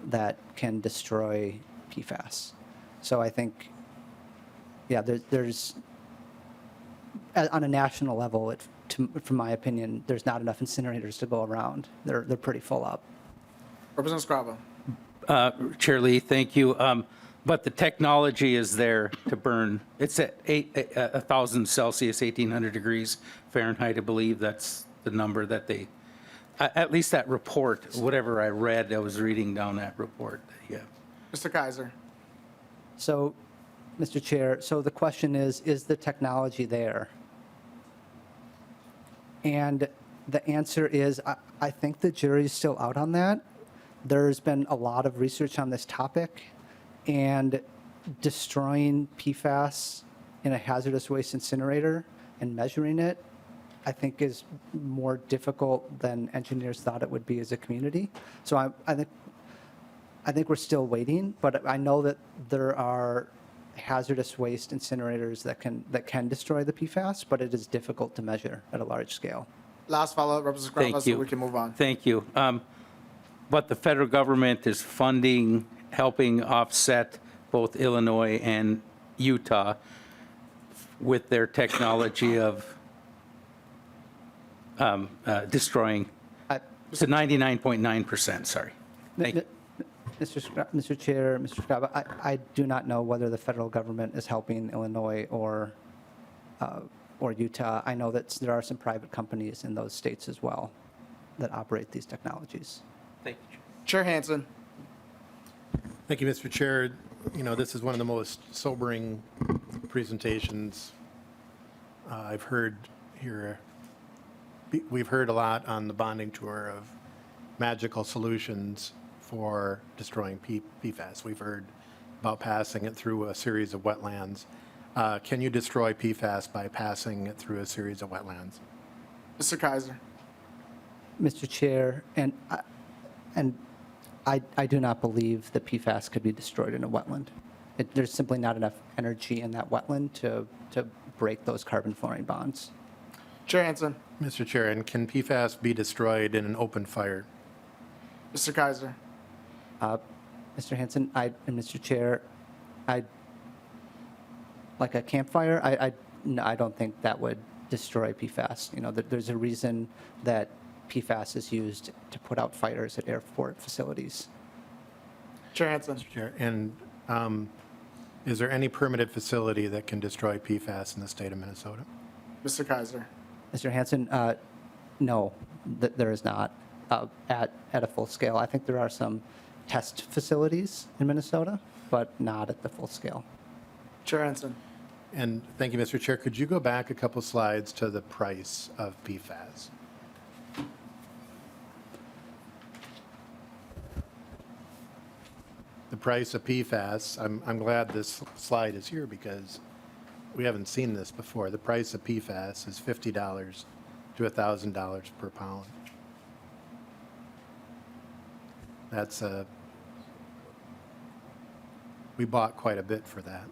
S11: that can destroy PFAS. So I think, yeah, there's on a national level, from my opinion, there's not enough incinerators to go around. They're pretty full up.
S1: Representative Scrava.
S10: Chair Lee, thank you. But the technology is there to burn. It's at 1,000 Celsius, 1,800 degrees Fahrenheit, I believe. That's the number that they, at least that report, whatever I read, I was reading down that report. Yeah.
S1: Mr. Kaiser.
S11: So, Mr. Chair, so the question is the technology there? And the answer is, I think the jury's still out on that. There's been a lot of research on this topic, and destroying PFAS in a hazardous waste incinerator and measuring it, I think is more difficult than engineers thought it would be as a community. So I think we're still waiting, but I know that there are hazardous waste incinerators that can destroy the PFAS, but it is difficult to measure at a large scale.
S1: Last follow-up, Representative Scrava,
S10: Thank
S1: so
S10: you.
S1: we can move on.
S10: Thank you. But the federal government is funding, helping offset both Illinois and Utah with their technology of destroying
S11: I-
S10: to 99.9%, sorry. Thank you.
S11: Mr. Chair, Mr. Scraba, I do not know whether the federal government is helping Illinois or Utah. I know that there are some private companies in those states as well that operate these technologies.
S10: Thank you.
S1: Chair Hansen.
S4: Thank you, Mr. Chair. You know, this is one of the most sobering presentations I've heard here. We've heard a lot on the bonding tour of magical solutions for destroying PFAS. We've heard about passing it through a series of wetlands. Can you destroy PFAS by passing it through a series of wetlands?
S1: Mr. Kaiser.
S11: Mr. Chair, and I do not believe that PFAS could be destroyed in a wetland. There's simply not enough energy in that wetland to break those carbon-fluorine bonds.
S1: Chair Hansen.
S4: Mr. Chair, and can PFAS be destroyed in an open fire?
S1: Mr. Kaiser.
S11: Mr. Hansen, and Mr. Chair, like a campfire, no, I don't think that would destroy PFAS. You know, there's a reason that PFAS is used to put out fires at airport facilities.
S1: Chair Hansen.
S4: Mr. Chair, and is there any permitted facility that can destroy PFAS in the state of Minnesota?
S1: Mr. Kaiser.
S11: Mr. Hansen, no, there is not at a full scale. I think there are some test facilities in Minnesota, but not at the full scale.
S1: Chair Hansen.
S4: And thank you, Mr. Chair. Could you go back a couple slides to the price of PFAS? The price of PFAS, I'm glad this slide is here because we haven't seen this before. The price of PFAS is $50 to $1,000 per pound. That's we bought quite a bit for that.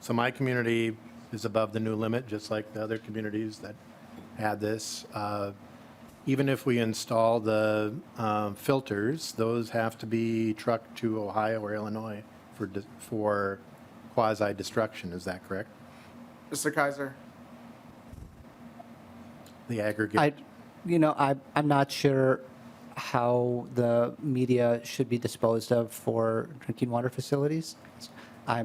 S4: So my community is above the new limit, just like the other communities that had this. Even if we install the filters, those have to be trucked to Ohio or Illinois for quasi-destruction. Is that correct?
S1: Mr. Kaiser.
S4: The aggregate.
S11: I'm not sure how the media should be disposed of for drinking water facilities. I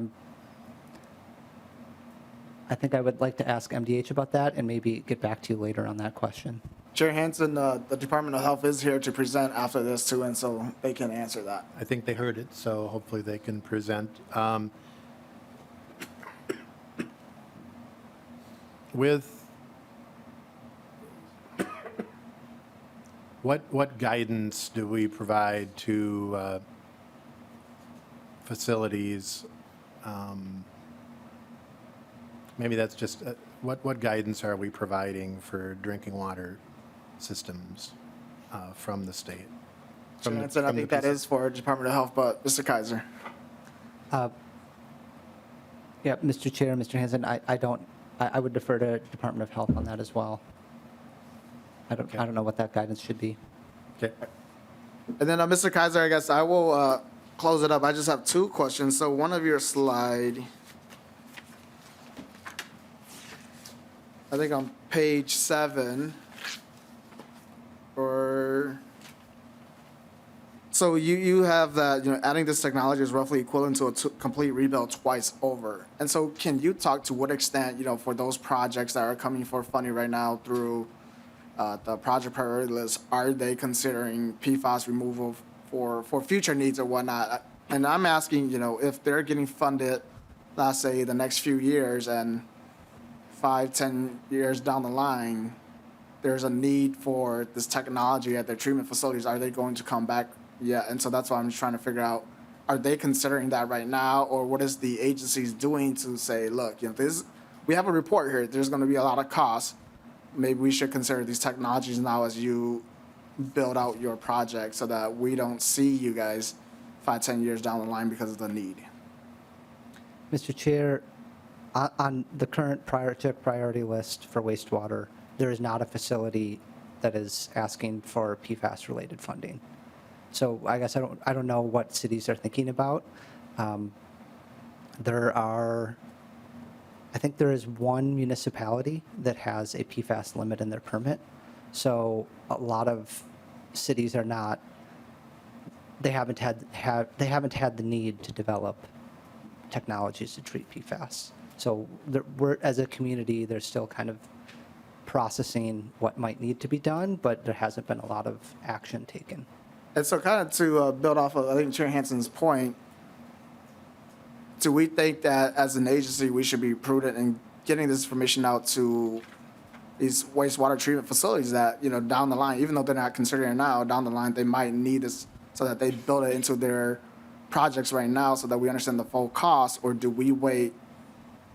S11: think I would like to ask MDH about that and maybe get back to you later on that question.
S1: Chair Hansen, the Department of Health is here to present after this too, and so they can answer that.
S4: I think they heard it, so hopefully they can present. What guidance do we provide to facilities? Maybe that's just, what guidance are we providing for drinking water systems from the state?
S1: Chair Hansen, I think that is for Department of Health, but Mr. Kaiser.
S11: Yeah, Mr. Chair, Mr. Hansen, I would defer to Department of Health on that as well. I don't know what that guidance should be.
S4: Okay.
S1: And then, Mr. Kaiser, I guess I will close it up. I just have two questions. So one of your slide, I think on page 7, so you have that, adding this technology is roughly equivalent to a complete rebuild twice over. And so can you talk to what extent, for those projects that are coming for funding right now through the project priority list, are they considering PFAS removal for future needs or whatnot? And I'm asking, if they're getting funded, let's say the next few years and 5-10 years down the line, there's a need for this technology at their treatment facilities, are they going to come back? Yeah, and so that's why I'm just trying to figure out, are they considering that right now, or what is the agencies doing to say, look, we have a report here, there's going to be a lot of costs, maybe we should consider these technologies now as you build out your project so that we don't see you guys 5-10 years down the line because of the need.
S11: Mr. Chair, on the current priority list for wastewater, there is not a facility that is asking for PFAS-related funding. So I guess I don't know what cities are thinking about. There are I think there is one municipality that has a PFAS limit in their permit. So a lot of cities are not, they haven't had the need to develop technologies to treat PFAS. So we're, as a community, they're still kind of processing what might need to be done, but there hasn't been a lot of action taken.
S1: And so kind of to build off of, I think, Chair Hansen's point, do we think that as an agency, we should be prudent in getting this information out to these wastewater treatment facilities that, down the line, even though they're not considering it now, down the line, they might need this so that they build it into their projects right now so that we understand the full cost? Or do we wait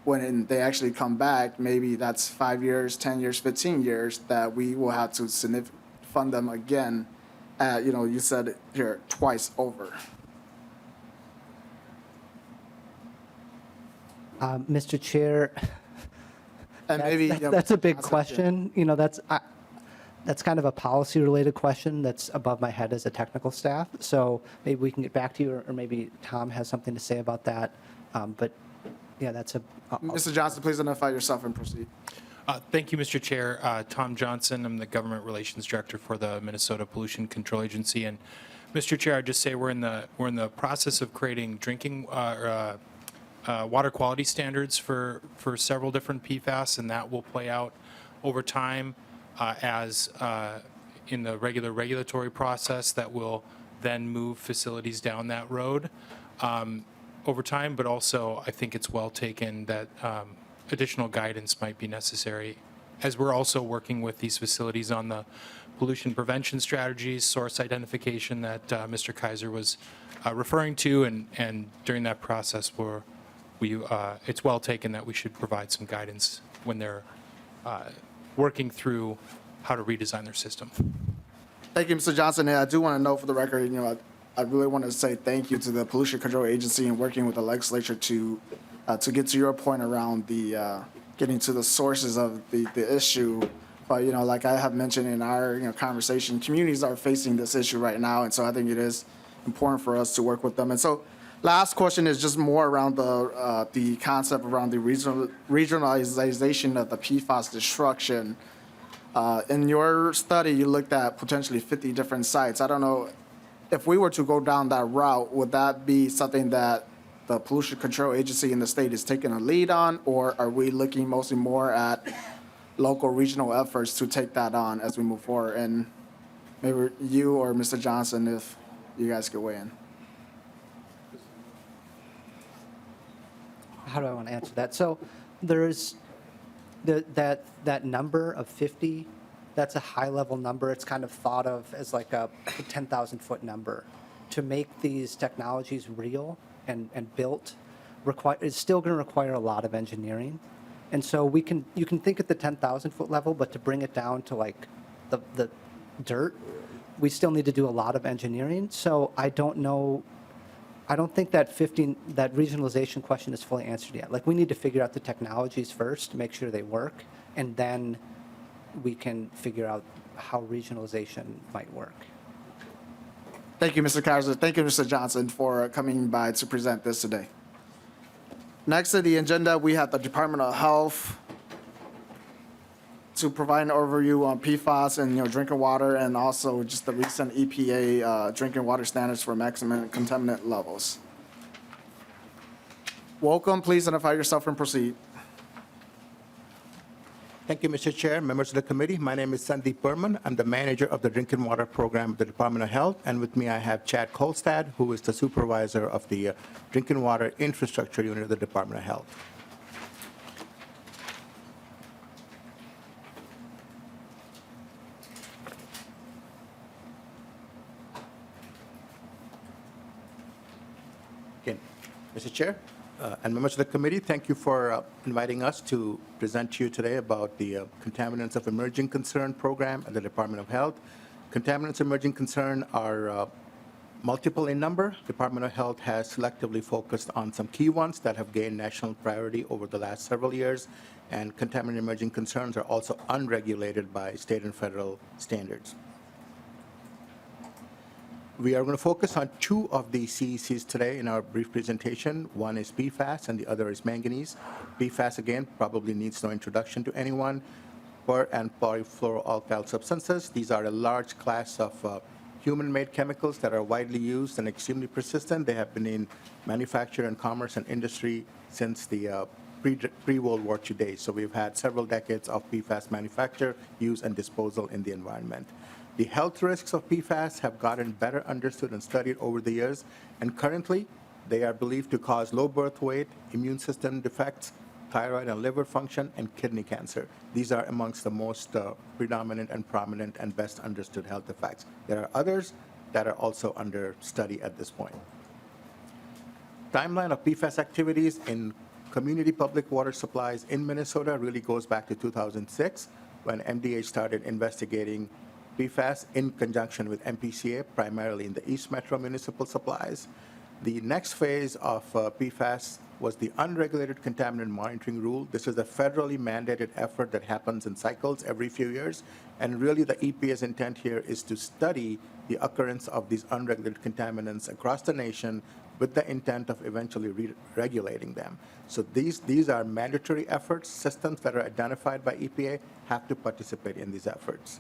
S1: when they actually come back, maybe that's 5 years, 10 years, 15 years, that we will have to fund them again, you said it here, twice over?
S11: Mr. Chair,
S1: And maybe,
S11: that's a big question. That's kind of a policy-related question that's above my head as a technical staff. So maybe we can get back to you, or maybe Tom has something to say about that. But yeah, that's a.
S1: Mr. Johnson, please identify yourself and proceed.
S13: Thank you, Mr. Chair. Tom Johnson, I'm the Government Relations Director for the Minnesota Pollution Control Agency. And Mr. Chair, I'd just say we're in the process of creating drinking water quality standards for several different PFAS, and that will play out over time as in the regular regulatory process that will then move facilities down that road over time. But also, I think it's well taken that additional guidance might be necessary, as we're also working with these facilities on the pollution prevention strategies, source identification that Mr. Kaiser was referring to, and during that process, it's well taken that we should provide some guidance when they're working through how to redesign their system.
S1: Thank you, Mr. Johnson. And I do want to note for the record, I really want to say thank you to the Pollution Control Agency and working with the legislature to get to your point around the getting to the sources of the issue. But, like I have mentioned in our conversation, communities are facing this issue right now. And so I think it is important for us to work with them. And so last question is just more around the concept around the regionalization of the PFAS destruction. In your study, you looked at potentially 50 different sites. I don't know, if we were to go down that route, would that be something that the Pollution Control Agency in the state is taking a lead on, or are we looking mostly more at local regional efforts to take that on as we move forward? And maybe you or Mr. Johnson, if you guys could weigh in.
S11: How do I want to answer that? So there's that number of 50, that's a high-level number. It's kind of thought of as like a 10,000-foot number. To make these technologies real and built, it's still going to require a lot of engineering. And so you can think at the 10,000-foot level, but to bring it down to like the dirt, we still need to do a lot of engineering. So I don't know. I don't think that regionalization question is fully answered yet. Like, we need to figure out the technologies first to make sure they work, and then we can figure out how regionalization might work.
S1: Thank you, Mr. Kaiser. Thank you, Mr. Johnson, for coming by to present this today. Next on the agenda, we have the Department of Health to provide an overview on PFAS and drinking water, and also just the recent EPA drinking water standards for maximum contaminant levels. Welcome. Please identify yourself and proceed.
S14: Thank you, Mr. Chair, members of the committee. My name is Sandeep Burman. I'm the manager of the Drinking Water Program of the Department of Health, and with me I have Chad Kolstad, who is the supervisor of the Drinking Water Infrastructure Unit of the Department of Health. Again, Mr. Chair, and members of the committee, thank you for inviting us to present to you today about the Contaminants of Emerging Concern program at the Department of Health. Contaminants of Emerging Concern are multiple in number. Department of Health has selectively focused on some key ones that have gained national priority over the last several years, and contaminant emerging concerns are also unregulated by state and federal standards. We are going to focus on two of the CECs today in our brief presentation. One is PFAS and the other is manganese. PFAS, again, probably needs no introduction to anyone. Per and polyfluoroalkyl substances. These are a large class of human-made chemicals that are widely used and extremely persistent. They have been in manufacture and commerce and industry since the pre-World War II days. So we've had several decades of PFAS manufacture, use, and disposal in the environment. The health risks of PFAS have gotten better understood and studied over the years, and currently they are believed to cause low birth weight, immune system defects, thyroid and liver function, and kidney cancer. These are amongst the most predominant and prominent and best understood health effects. There are others that are also under study at this point. Timeline of PFAS activities in community public water supplies in Minnesota really goes back to 2006 when MDH started investigating PFAS in conjunction with MPCA, primarily in the East Metro municipal supplies. The next phase of PFAS was the unregulated contaminant monitoring rule. This is a federally mandated effort that happens in cycles every few years. And really the EPA's intent here is to study the occurrence of these unregulated contaminants across the nation with the intent of eventually regulating them. So these are mandatory efforts. Systems that are identified by EPA have to participate in these efforts.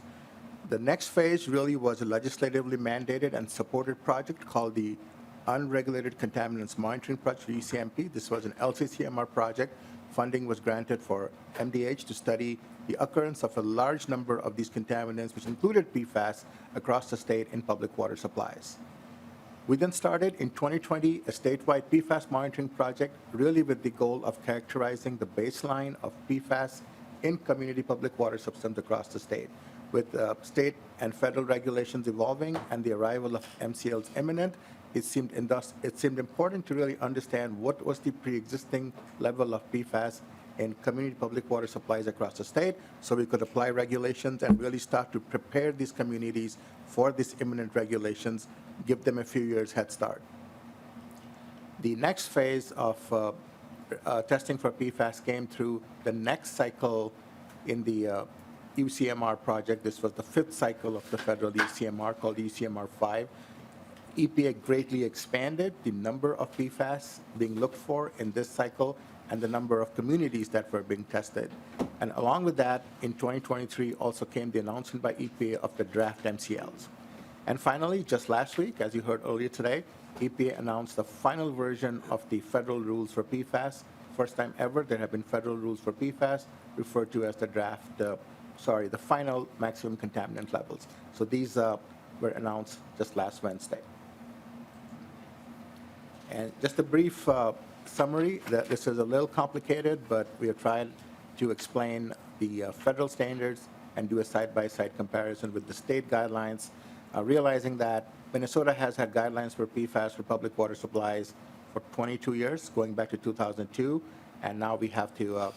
S14: The next phase really was a legislatively mandated and supported project called the Unregulated Contaminants Monitoring Project, UCMP. This was an LCCMR project. Funding was granted for MDH to study the occurrence of a large number of these contaminants, which included PFAS, across the state in public water supplies. We then started in 2020 a statewide PFAS monitoring project, really with the goal of characterizing the baseline of PFAS in community public water systems across the state. With state and federal regulations evolving and the arrival of MCLs imminent, it seemed important to really understand what was the pre-existing level of PFAS in community public water supplies across the state, so we could apply regulations and really start to prepare these communities for these imminent regulations, give them a few years head start. The next phase of testing for PFAS came through the next cycle in the UCMR project. This was the fifth cycle of the federal UCMR called UCMR 5. EPA greatly expanded the number of PFAS being looked for in this cycle and the number of communities that were being tested. And along with that, in 2023 also came the announcement by EPA of the draft MCLs. And finally, just last week, as you heard earlier today, EPA announced the final version of the federal rules for PFAS. First time ever there have been federal rules for PFAS, referred to as the the final maximum contaminant levels. So these were announced just last Wednesday. And just a brief summary, that this is a little complicated, but we have tried to explain the federal standards and do a side-by-side comparison with the state guidelines, realizing that Minnesota has had guidelines for PFAS for public water supplies for 22 years, going back to 2002, and now we have to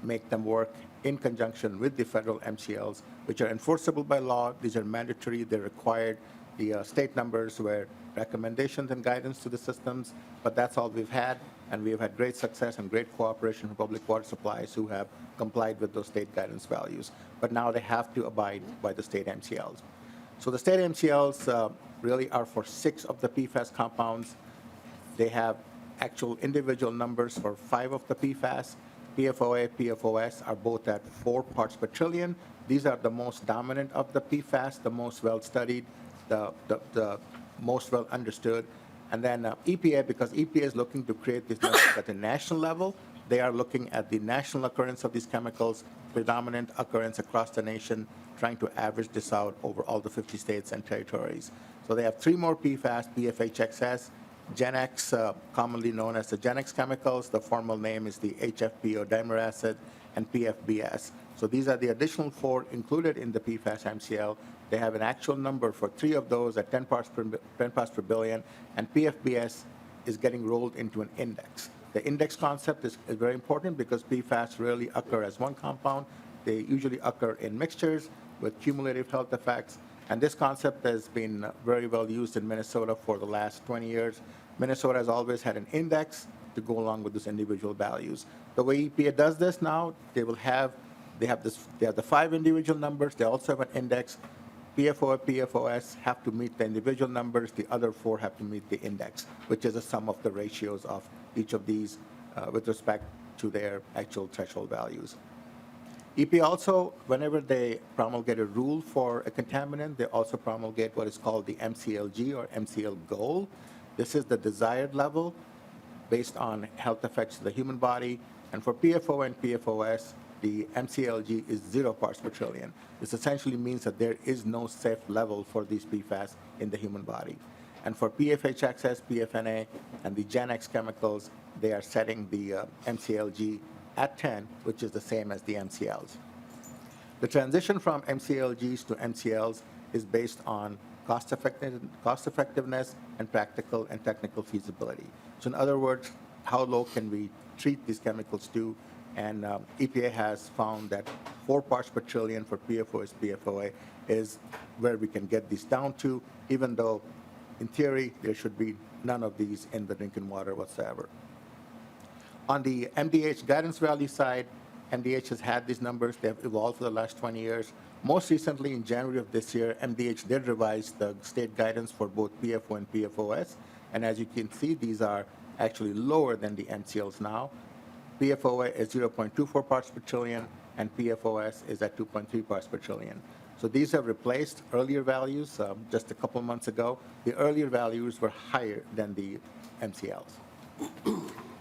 S14: make them work in conjunction with the federal MCLs, which are enforceable by law. These are mandatory, they're required. The state numbers were recommendations and guidance to the systems, but that's all we've had, and we've had great success and great cooperation from public water supplies who have complied with those state guidance values. But now they have to abide by the state MCLs. So the state MCLs really are for 6 of the PFAS compounds. They have actual individual numbers for 5 of the PFAS. PFOA, PFOS are both at 4 parts per trillion. These are the most dominant of the PFAS, the most well-studied, the most well understood. And then EPA, because EPA is looking to create these numbers at the national level, they are looking at the national occurrence of these chemicals, predominant occurrence across the nation, trying to average this out over all the 50 states and territories. So they have 3 more PFAS, PFHXS, GenX, commonly known as the GenX chemicals. The formal name is the HFPO dimer acid, and PFBS. So these are the additional 4 included in the PFAS MCL. They have an actual number for 3 of those at 10 parts per billion, and PFBS is getting rolled into an index. The index concept is very important because PFAS rarely occur as one compound. They usually occur in mixtures with cumulative health effects, and this concept has been very well used in Minnesota for the last 20 years. Minnesota has always had an index to go along with those individual values. The way EPA does this now, they have the 5 individual numbers. They also have an index. PFOA, PFOS have to meet the individual numbers. The other 4 have to meet the index, which is a sum of the ratios of each of these with respect to their actual threshold values. EPA also, whenever they promulgate a rule for a contaminant, they also promulgate what is called the MCLG or MCL goal. This is the desired level based on health effects to the human body. And for PFOA and PFOS, the MCLG is 0 parts per trillion. This essentially means that there is no safe level for these PFAS in the human body. And for PFHXS, PFNA, and the GenX chemicals, they are setting the MCLG at 10, which is the same as the MCLs. The transition from MCLGs to MCLs is based on cost effectiveness and practical and technical feasibility. So in other words, how low can we treat these chemicals to? And EPA has found that 4 parts per trillion for PFOS, PFOA is where we can get these down to, even though in theory there should be none of these in the drinking water whatsoever. On the MDH guidance value side, MDH has had these numbers. They have evolved for the last 20 years. Most recently, in January of this year, MDH did revise the state guidance for both PFO and PFOS. And as you can see, these are actually lower than the MCLs now. PFOA is 0.24 parts per trillion, and PFOS is at 2.3 parts per trillion. So these have replaced earlier values just a couple months ago. The earlier values were higher than the MCLs.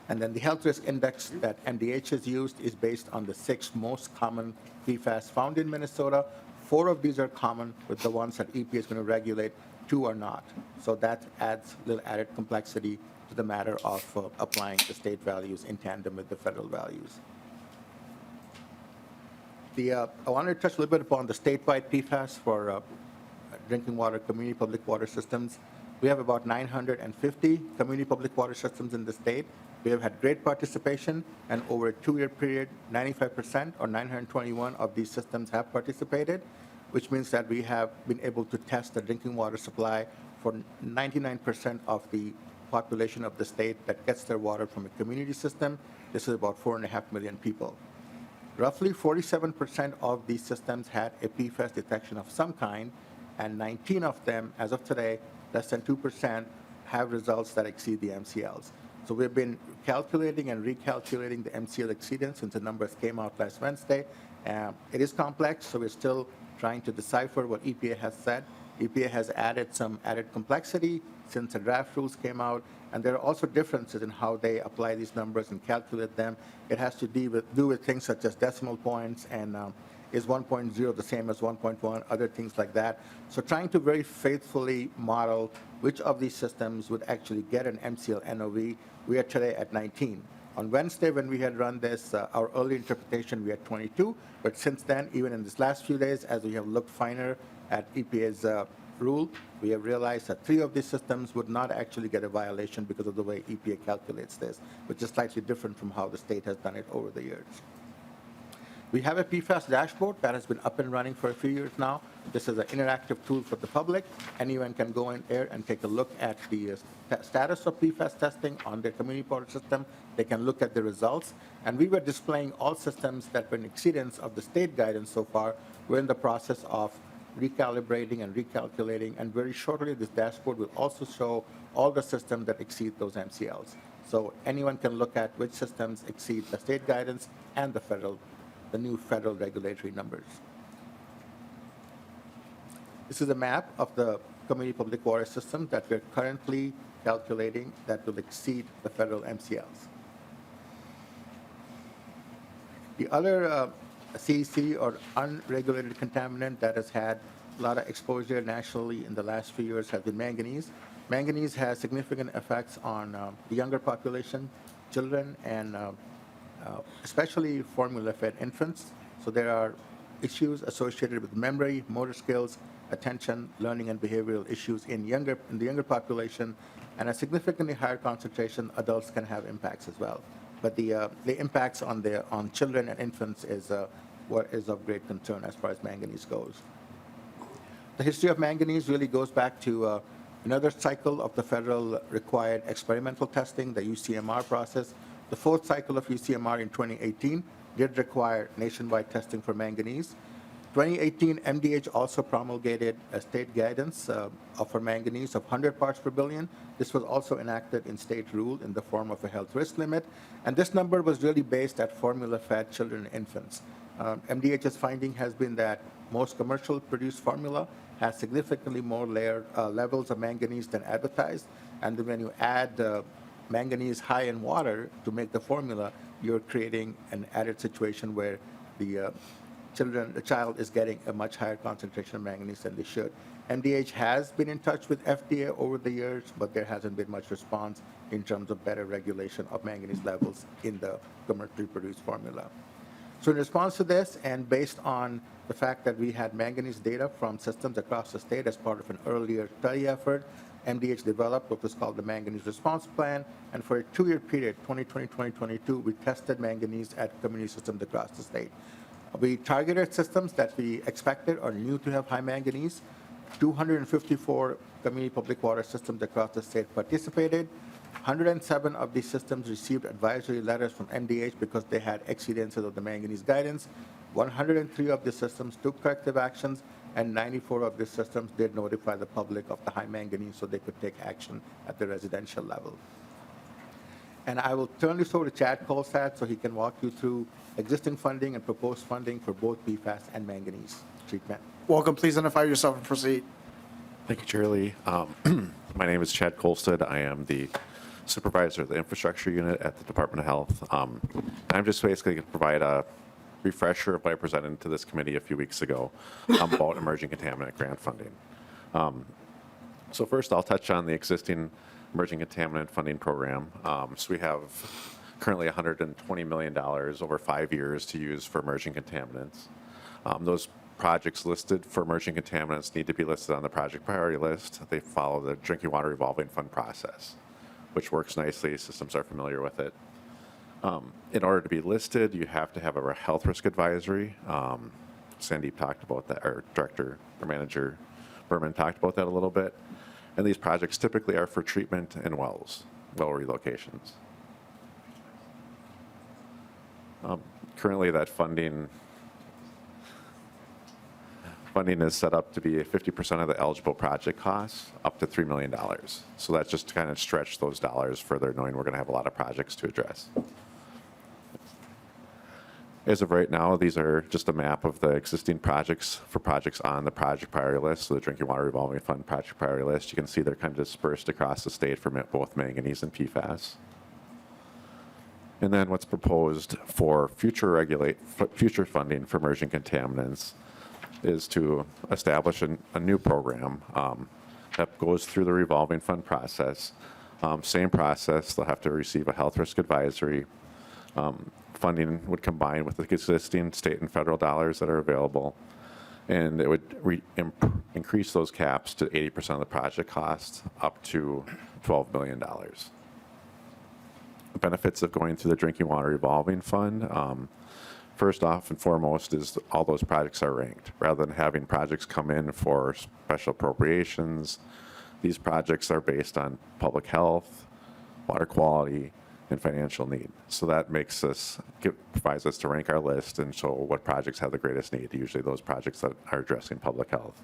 S14: And then the health risk index that MDH has used is based on the 6 most common PFAS found in Minnesota. 4 of these are common, with the ones that EPA is going to regulate, 2 are not. So that adds a little added complexity to the matter of applying the state values in tandem with the federal values. I wanted to touch a little bit upon the statewide PFAS for drinking water, community public water systems. We have about 950 community public water systems in the state. We have had great participation, and over a 2-year period, 95% or 921 of these systems have participated, which means that we have been able to test the drinking water supply for 99% of the population of the state that gets their water from a community system. This is about 4.5 million people. Roughly 47% of these systems had a PFAS detection of some kind, and 19 of them, as of today, less than 2%, have results that exceed the MCLs. So we've been calculating and recalculating the MCL exceedance since the numbers came out last Wednesday. It is complex, so we're still trying to decipher what EPA has said. EPA has added some added complexity since the draft rules came out, and there are also differences in how they apply these numbers and calculate them. It has to do with things such as decimal points and is 1.0 the same as 1.1, other things like that. So trying to very faithfully model which of these systems would actually get an MCL NOV. We are today at 19. On Wednesday, when we had run this, our early interpretation, we had 22. But since then, even in this last few days, as we have looked finer at EPA's rule, we have realized that 3 of these systems would not actually get a violation because of the way EPA calculates this, which is slightly different from how the state has done it over the years. We have a PFAS dashboard that has been up and running for a few years now. This is an interactive tool for the public. Anyone can go in there and take a look at the status of PFAS testing on their community water system. They can look at the results. And we were displaying all systems that were in exceedance of the state guidance so far. We're in the process of recalibrating and recalculating. And very shortly, this dashboard will also show all the systems that exceed those MCLs. So anyone can look at which systems exceed the state guidance and the new federal regulatory numbers. This is a map of the community public water system that we're currently calculating that will exceed the federal MCLs. The other CEC or unregulated contaminant that has had a lot of exposure nationally in the last few years has been manganese. Manganese has significant effects on the younger population, children, and especially formula-fed infants. So there are issues associated with memory, motor skills, attention, learning, and behavioral issues in the younger population, and a significantly higher concentration. Adults can have impacts as well, but the impacts on children and infants is what is of great concern as far as manganese goes. The history of manganese really goes back to another cycle of the federal required experimental testing, the UCMR process. The 4th cycle of UCMR in 2018 did require nationwide testing for manganese. 2018, MDH also promulgated a state guidance for manganese of 100 parts per billion. This was also enacted in state rule in the form of a health risk limit. And this number was really based at formula-fed children and infants. MDH's finding has been that most commercial produced formula has significantly more levels of manganese than advertised. And then when you add manganese high in water to make the formula, you're creating an added situation where the child is getting a much higher concentration of manganese than they should. MDH has been in touch with FDA over the years, but there hasn't been much response in terms of better regulation of manganese levels in the commercially produced formula. So in response to this, and based on the fact that we had manganese data from systems across the state as part of an earlier study effort, MDH developed what was called the Manganese Response Plan, and for a 2-year period, 2020-2022, we tested manganese at community systems across the state. We targeted systems that we expected or knew to have high manganese. 254 community public water systems across the state participated. 107 of these systems received advisory letters from MDH because they had exceedances of the manganese guidance. 103 of the systems took corrective actions, and 94 of the systems did notify the public of the high manganese so they could take action at the residential level. And I will turn this over to Chad Kolstad so he can walk you through existing funding and proposed funding for both PFAS and manganese treatment.
S1: Welcome. Please identify yourself and proceed.
S15: Thank you, Chair Lee. My name is Chad Kolstad. I am the supervisor of the infrastructure unit at the Department of Health. I'm just basically going to provide a refresher of what I presented to this committee a few weeks ago about emerging contaminant grant funding. So first, I'll touch on the existing emerging contaminant funding program. So we have currently $120 million over 5 years to use for emerging contaminants. Those projects listed for emerging contaminants need to be listed on the project priority list. They follow the drinking water revolving fund process, which works nicely. Systems are familiar with it. In order to be listed, you have to have a health risk advisory. Sandeep talked about that, or Director or Manager Berman talked about that a little bit. And these projects typically are for treatment and well relocations. Currently, that funding is set up to be 50% of the eligible project costs, up to $3 million. So that's just to kind of stretch those dollars further, knowing we're going to have a lot of projects to address. As of right now, these are just a map of the existing projects for projects on the project priority list, so the Drinking Water Revolving Fund project priority list. You can see they're kind of dispersed across the state for both manganese and PFAS. And then what's proposed for future funding for emerging contaminants is to establish a new program that goes through the revolving fund process. Same process, they'll have to receive a health risk advisory. Funding would combine with the existing state and federal dollars that are available, and it would increase those caps to 80% of the project cost, up to $12 million. The benefits of going through the Drinking Water Revolving Fund, first off and foremost, is all those projects are ranked. Rather than having projects come in for special appropriations, these projects are based on public health, water quality, and financial need. So that makes us, provides us to rank our list and show what projects have the greatest need, usually those projects that are addressing public health.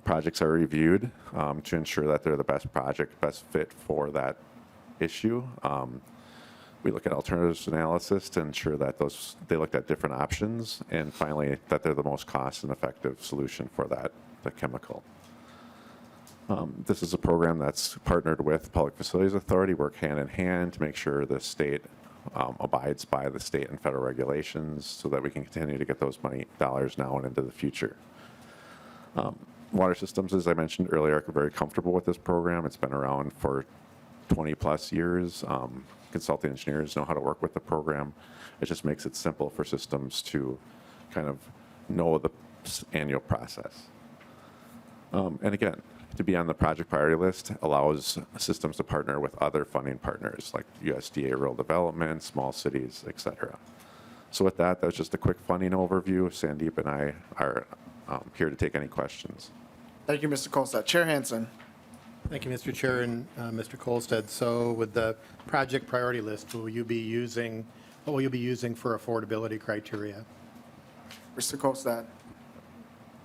S15: Projects are reviewed to ensure that they're the best project, best fit for that issue. We look at alternatives analysis to ensure that they looked at different options, and finally, that they're the most cost and effective solution for the chemical. This is a program that's partnered with Public Facilities Authority, work hand in hand to make sure the state abides by the state and federal regulations so that we can continue to get those dollars now and into the future. Water systems, as I mentioned earlier, are very comfortable with this program. It's been around for 20 plus years. Consulting engineers know how to work with the program. It just makes it simple for systems to kind of know the annual process. And again, to be on the project priority list allows systems to partner with other funding partners like USDA Rural Development, small cities, et cetera. So with that, was just a quick funding overview. Sandeep and I are here to take any questions.
S1: Thank you, Mr. Kolstad. Chair Hansen.
S4: Thank you, Mr. Chair and Mr. Kolstad. So with the project priority list, what will you be using for affordability criteria?
S1: Mr. Colstad.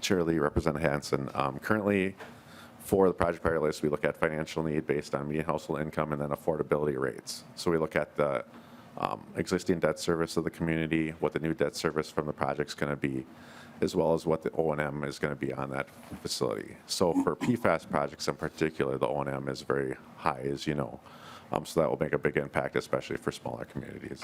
S15: Chair Lee, Representative Hansen. Currently, for the project priority list, we look at financial need based on median household income and then affordability rates. So we look at the existing debt service of the community, what the new debt service from the project's going to be, as well as what the O&M is going to be on that facility. So for PFAS projects in particular, the O&M is very high, as you know. So that will make a big impact, especially for smaller communities.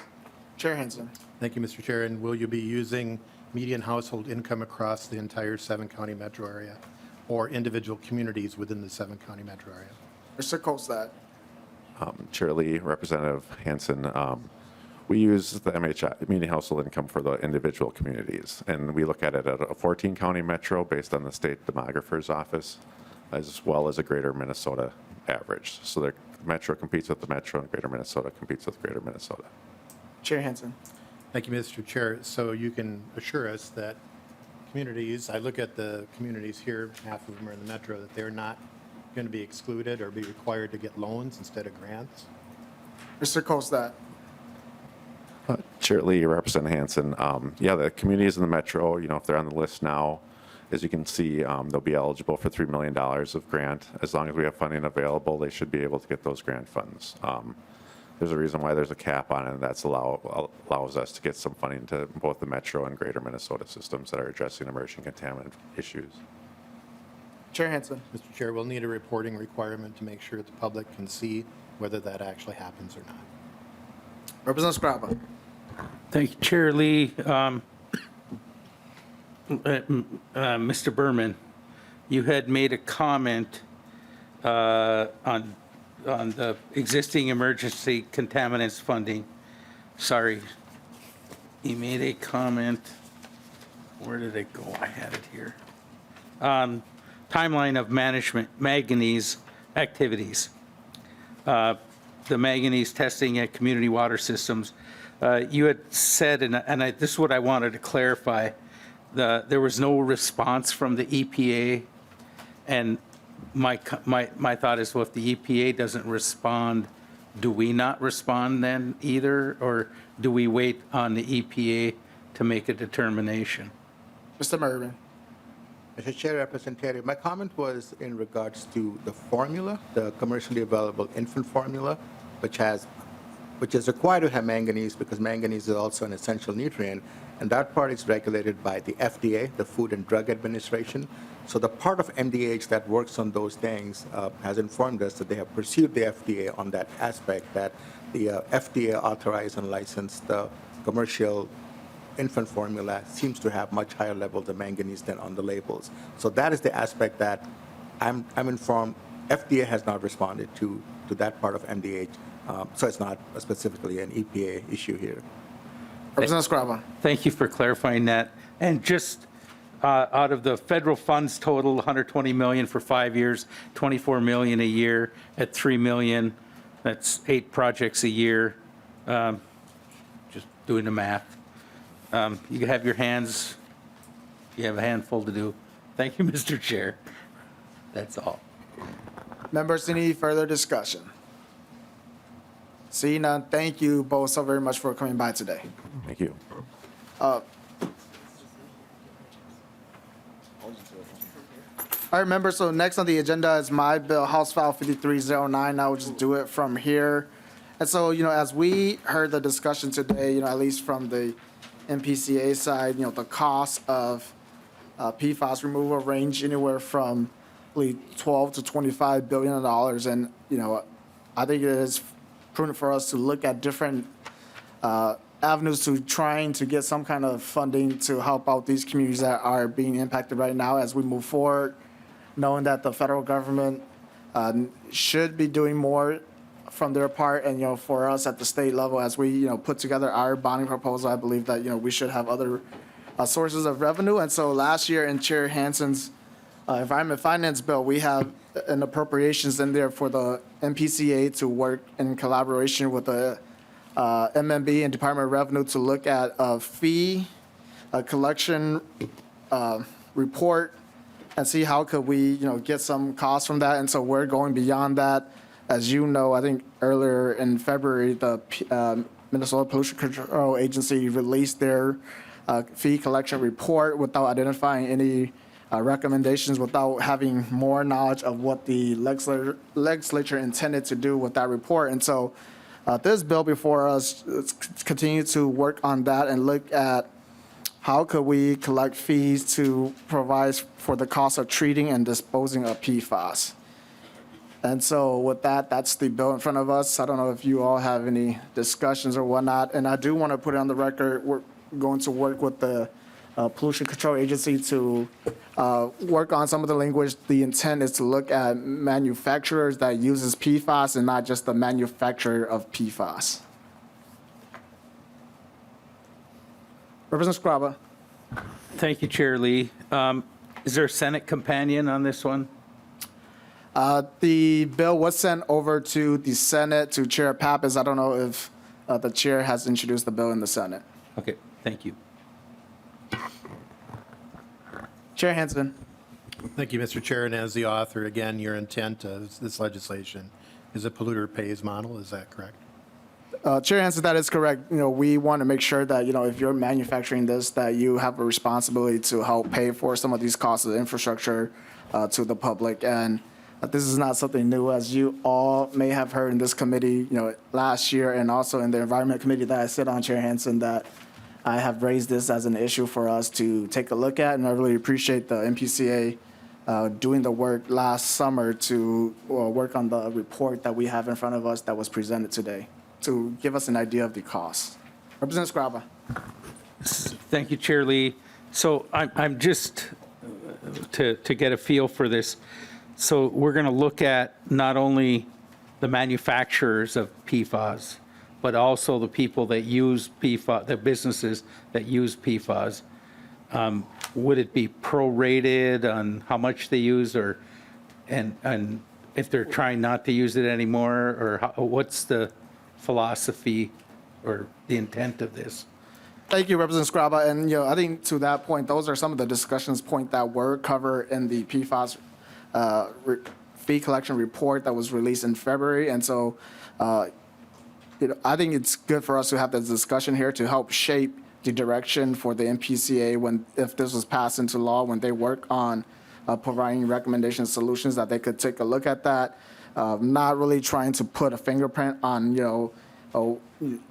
S1: Chair Hansen.
S4: Thank you, Mr. Chair. And will you be using median household income across the entire 7-county metro area or individual communities within the 7-county metro area?
S1: Mr. Colstad.
S15: Chair Lee, Representative Hansen, we use the MHI, median household income for the individual communities, and we look at it at a 14-county metro based on the state demographer's office, as well as a greater Minnesota average. So the metro competes with the metro, and greater Minnesota competes with greater Minnesota.
S1: Chair Hansen.
S4: Thank you, Mr. Chair. So you can assure us that communities, I look at the communities here, half of them are in the metro, that they're not going to be excluded or be required to get loans instead of grants?
S1: Mr. Colstad.
S15: Chair Lee, Representative Hansen, yeah, the communities in the metro, you know, if they're on the list now, as you can see, they'll be eligible for $3 million of grant. As long as we have funding available, they should be able to get those grant funds. There's a reason why there's a cap on it, and that's allows us to get some funding to both the metro and greater Minnesota systems that are addressing emerging contaminant issues.
S1: Chair Hansen.
S4: Mr. Chair, we'll need a reporting requirement to make sure the public can see whether that actually happens or not.
S1: Representative Scrabba.
S10: Thank you, Chair Lee. Mr. Berman, you had made a comment on the existing emergency contaminants funding. Sorry. You made a comment. Where did it go? I had it here. Timeline of manganese activities. The manganese testing at community water systems. You had said, this is what I wanted to clarify, there was no response from the EPA, and my thought is, well, if the EPA doesn't respond, do we not respond then either, or do we wait on the EPA to make a determination?
S1: Mr. Mervin.
S14: Mr. Chair, Representative, my comment was in regards to the formula, the commercially available infant formula, which is required to have manganese because manganese is also an essential nutrient, and that part is regulated by the FDA, the Food and Drug Administration. So the part of MDH that works on those things has informed us that they have pursued the FDA on that aspect, that the FDA authorized and licensed the commercial infant formula seems to have much higher levels of manganese than on the labels. So that is the aspect that I'm informed FDA has not responded to that part of MDH. So it's not specifically an EPA issue here.
S1: Representative Scrabba.
S10: Thank you for clarifying that. And just out of the federal funds total, 120 million for 5 years, 24 million a year at 3 million, that's 8 projects a year. Just doing the math. You have your hands, you have a handful to do. Thank you, Mr. Chair. That's all.
S1: Members, any further discussion? Seeing none, thank you both so very much for coming by today.
S15: Thank you.
S1: All right, members, so next on the agenda is my bill, House File 5309. I will just do it from here. And so, as we heard the discussion today, at least from the MPCA side, the cost of PFAS removal range anywhere from, I believe, $12 to $25 billion. And, I think it is prudent for us to look at different avenues to trying to get some kind of funding to help out these communities that are being impacted right now as we move forward, knowing that the federal government should be doing more from their part, and for us at the state level as we put together our bonding proposal, I believe that we should have other sources of revenue. And so last year in Chair Hansen's environment finance bill, we have an appropriations in there for the MPCA to work in collaboration with the MMB and Department of Revenue to look at a fee, a collection report, and see how could we get some costs from that. And so we're going beyond that. As you know, I think earlier in February, the Minnesota Pollution Control Agency released their fee collection report without identifying any recommendations, without having more knowledge of what the legislature intended to do with that report. And so this bill before us continue to work on that and look at how could we collect fees to provide for the cost of treating and disposing of PFAS. And so with that, that's the bill in front of us. I don't know if you all have any discussions or whatnot. And I do want to put it on the record, we're going to work with the Pollution Control Agency to work on some of the language. The intent is to look at manufacturers that uses PFAS and not just the manufacturer of PFAS. Representative Scraba.
S10: Thank you, Chair Lee. Is there a Senate companion on this one?
S1: The bill was sent over to the Senate, to Chair Pappas. I don't know if the chair has introduced the bill in the Senate.
S10: Okay, thank you.
S1: Chair Hansen.
S4: Thank you, Mr. Chair. And as the author, again, your intent of this legislation is a polluter pays model. Is that correct?
S1: Chair Hansen, that is correct. We want to make sure that, if you're manufacturing this, that you have a responsibility to help pay for some of these costs of infrastructure to the public. And this is not something new, as you all may have heard in this committee, last year, and also in the Environment Committee that I sit on, Chair Hansen, that I have raised this as an issue for us to take a look at. And I really appreciate the MPCA doing the work last summer to work on the report that we have in front of us that was presented today, to give us an idea of the costs. Representative Scraba.
S10: Thank you, Chair Lee. So I'm just, to get a feel for this, so we're going to look at not only the manufacturers of PFAS, but also the people that use PFAS, the businesses that use PFAS. Would it be prorated on how much they use, or and if they're trying not to use it anymore, or what's the philosophy or the intent of this?
S1: Thank you, Representative Scraba. And I think to that point, those are some of the discussions point that were covered in the PFAS fee collection report that was released in February. And so I think it's good for us to have this discussion here to help shape the direction for the MPCA if this was passed into law, when they work on providing recommendation solutions, that they could take a look at that. Not really trying to put a fingerprint on,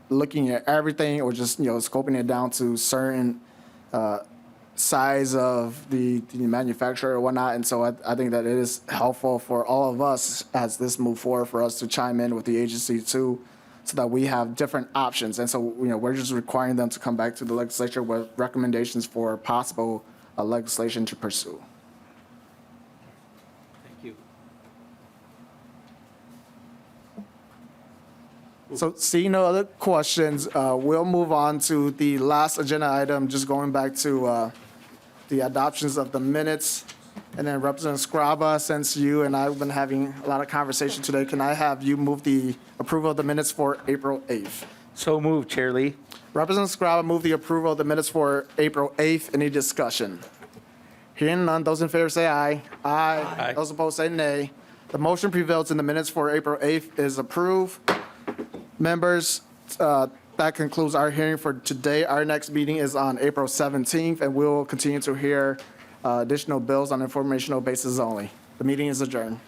S1: looking at everything, or just, scoping it down to certain size of the manufacturer or whatnot. And so I think that it is helpful for all of us as this move forward, for us to chime in with the agency too, so that we have different options. And so, we're just requiring them to come back to the legislature with recommendations for possible legislation to pursue.
S10: Thank you.
S1: So seeing no other questions, we'll move on to the last agenda item, just going back to the adoptions of the minutes. And then Representative Scraba, since you and I have been having a lot of conversation today, can I have you move the approval of the minutes for April 8th?
S10: So moved, Chair Lee.
S1: Representative Scraba, move the approval of the minutes for April 8th. Any discussion? Hearing none, those in favor say aye. Aye. Those opposed say nay. The motion prevails, and the minutes for April 8th is approved. Members, that concludes our hearing for today. Our next meeting is on April 17th, and we'll continue to hear additional bills on informational basis only. The meeting is adjourned.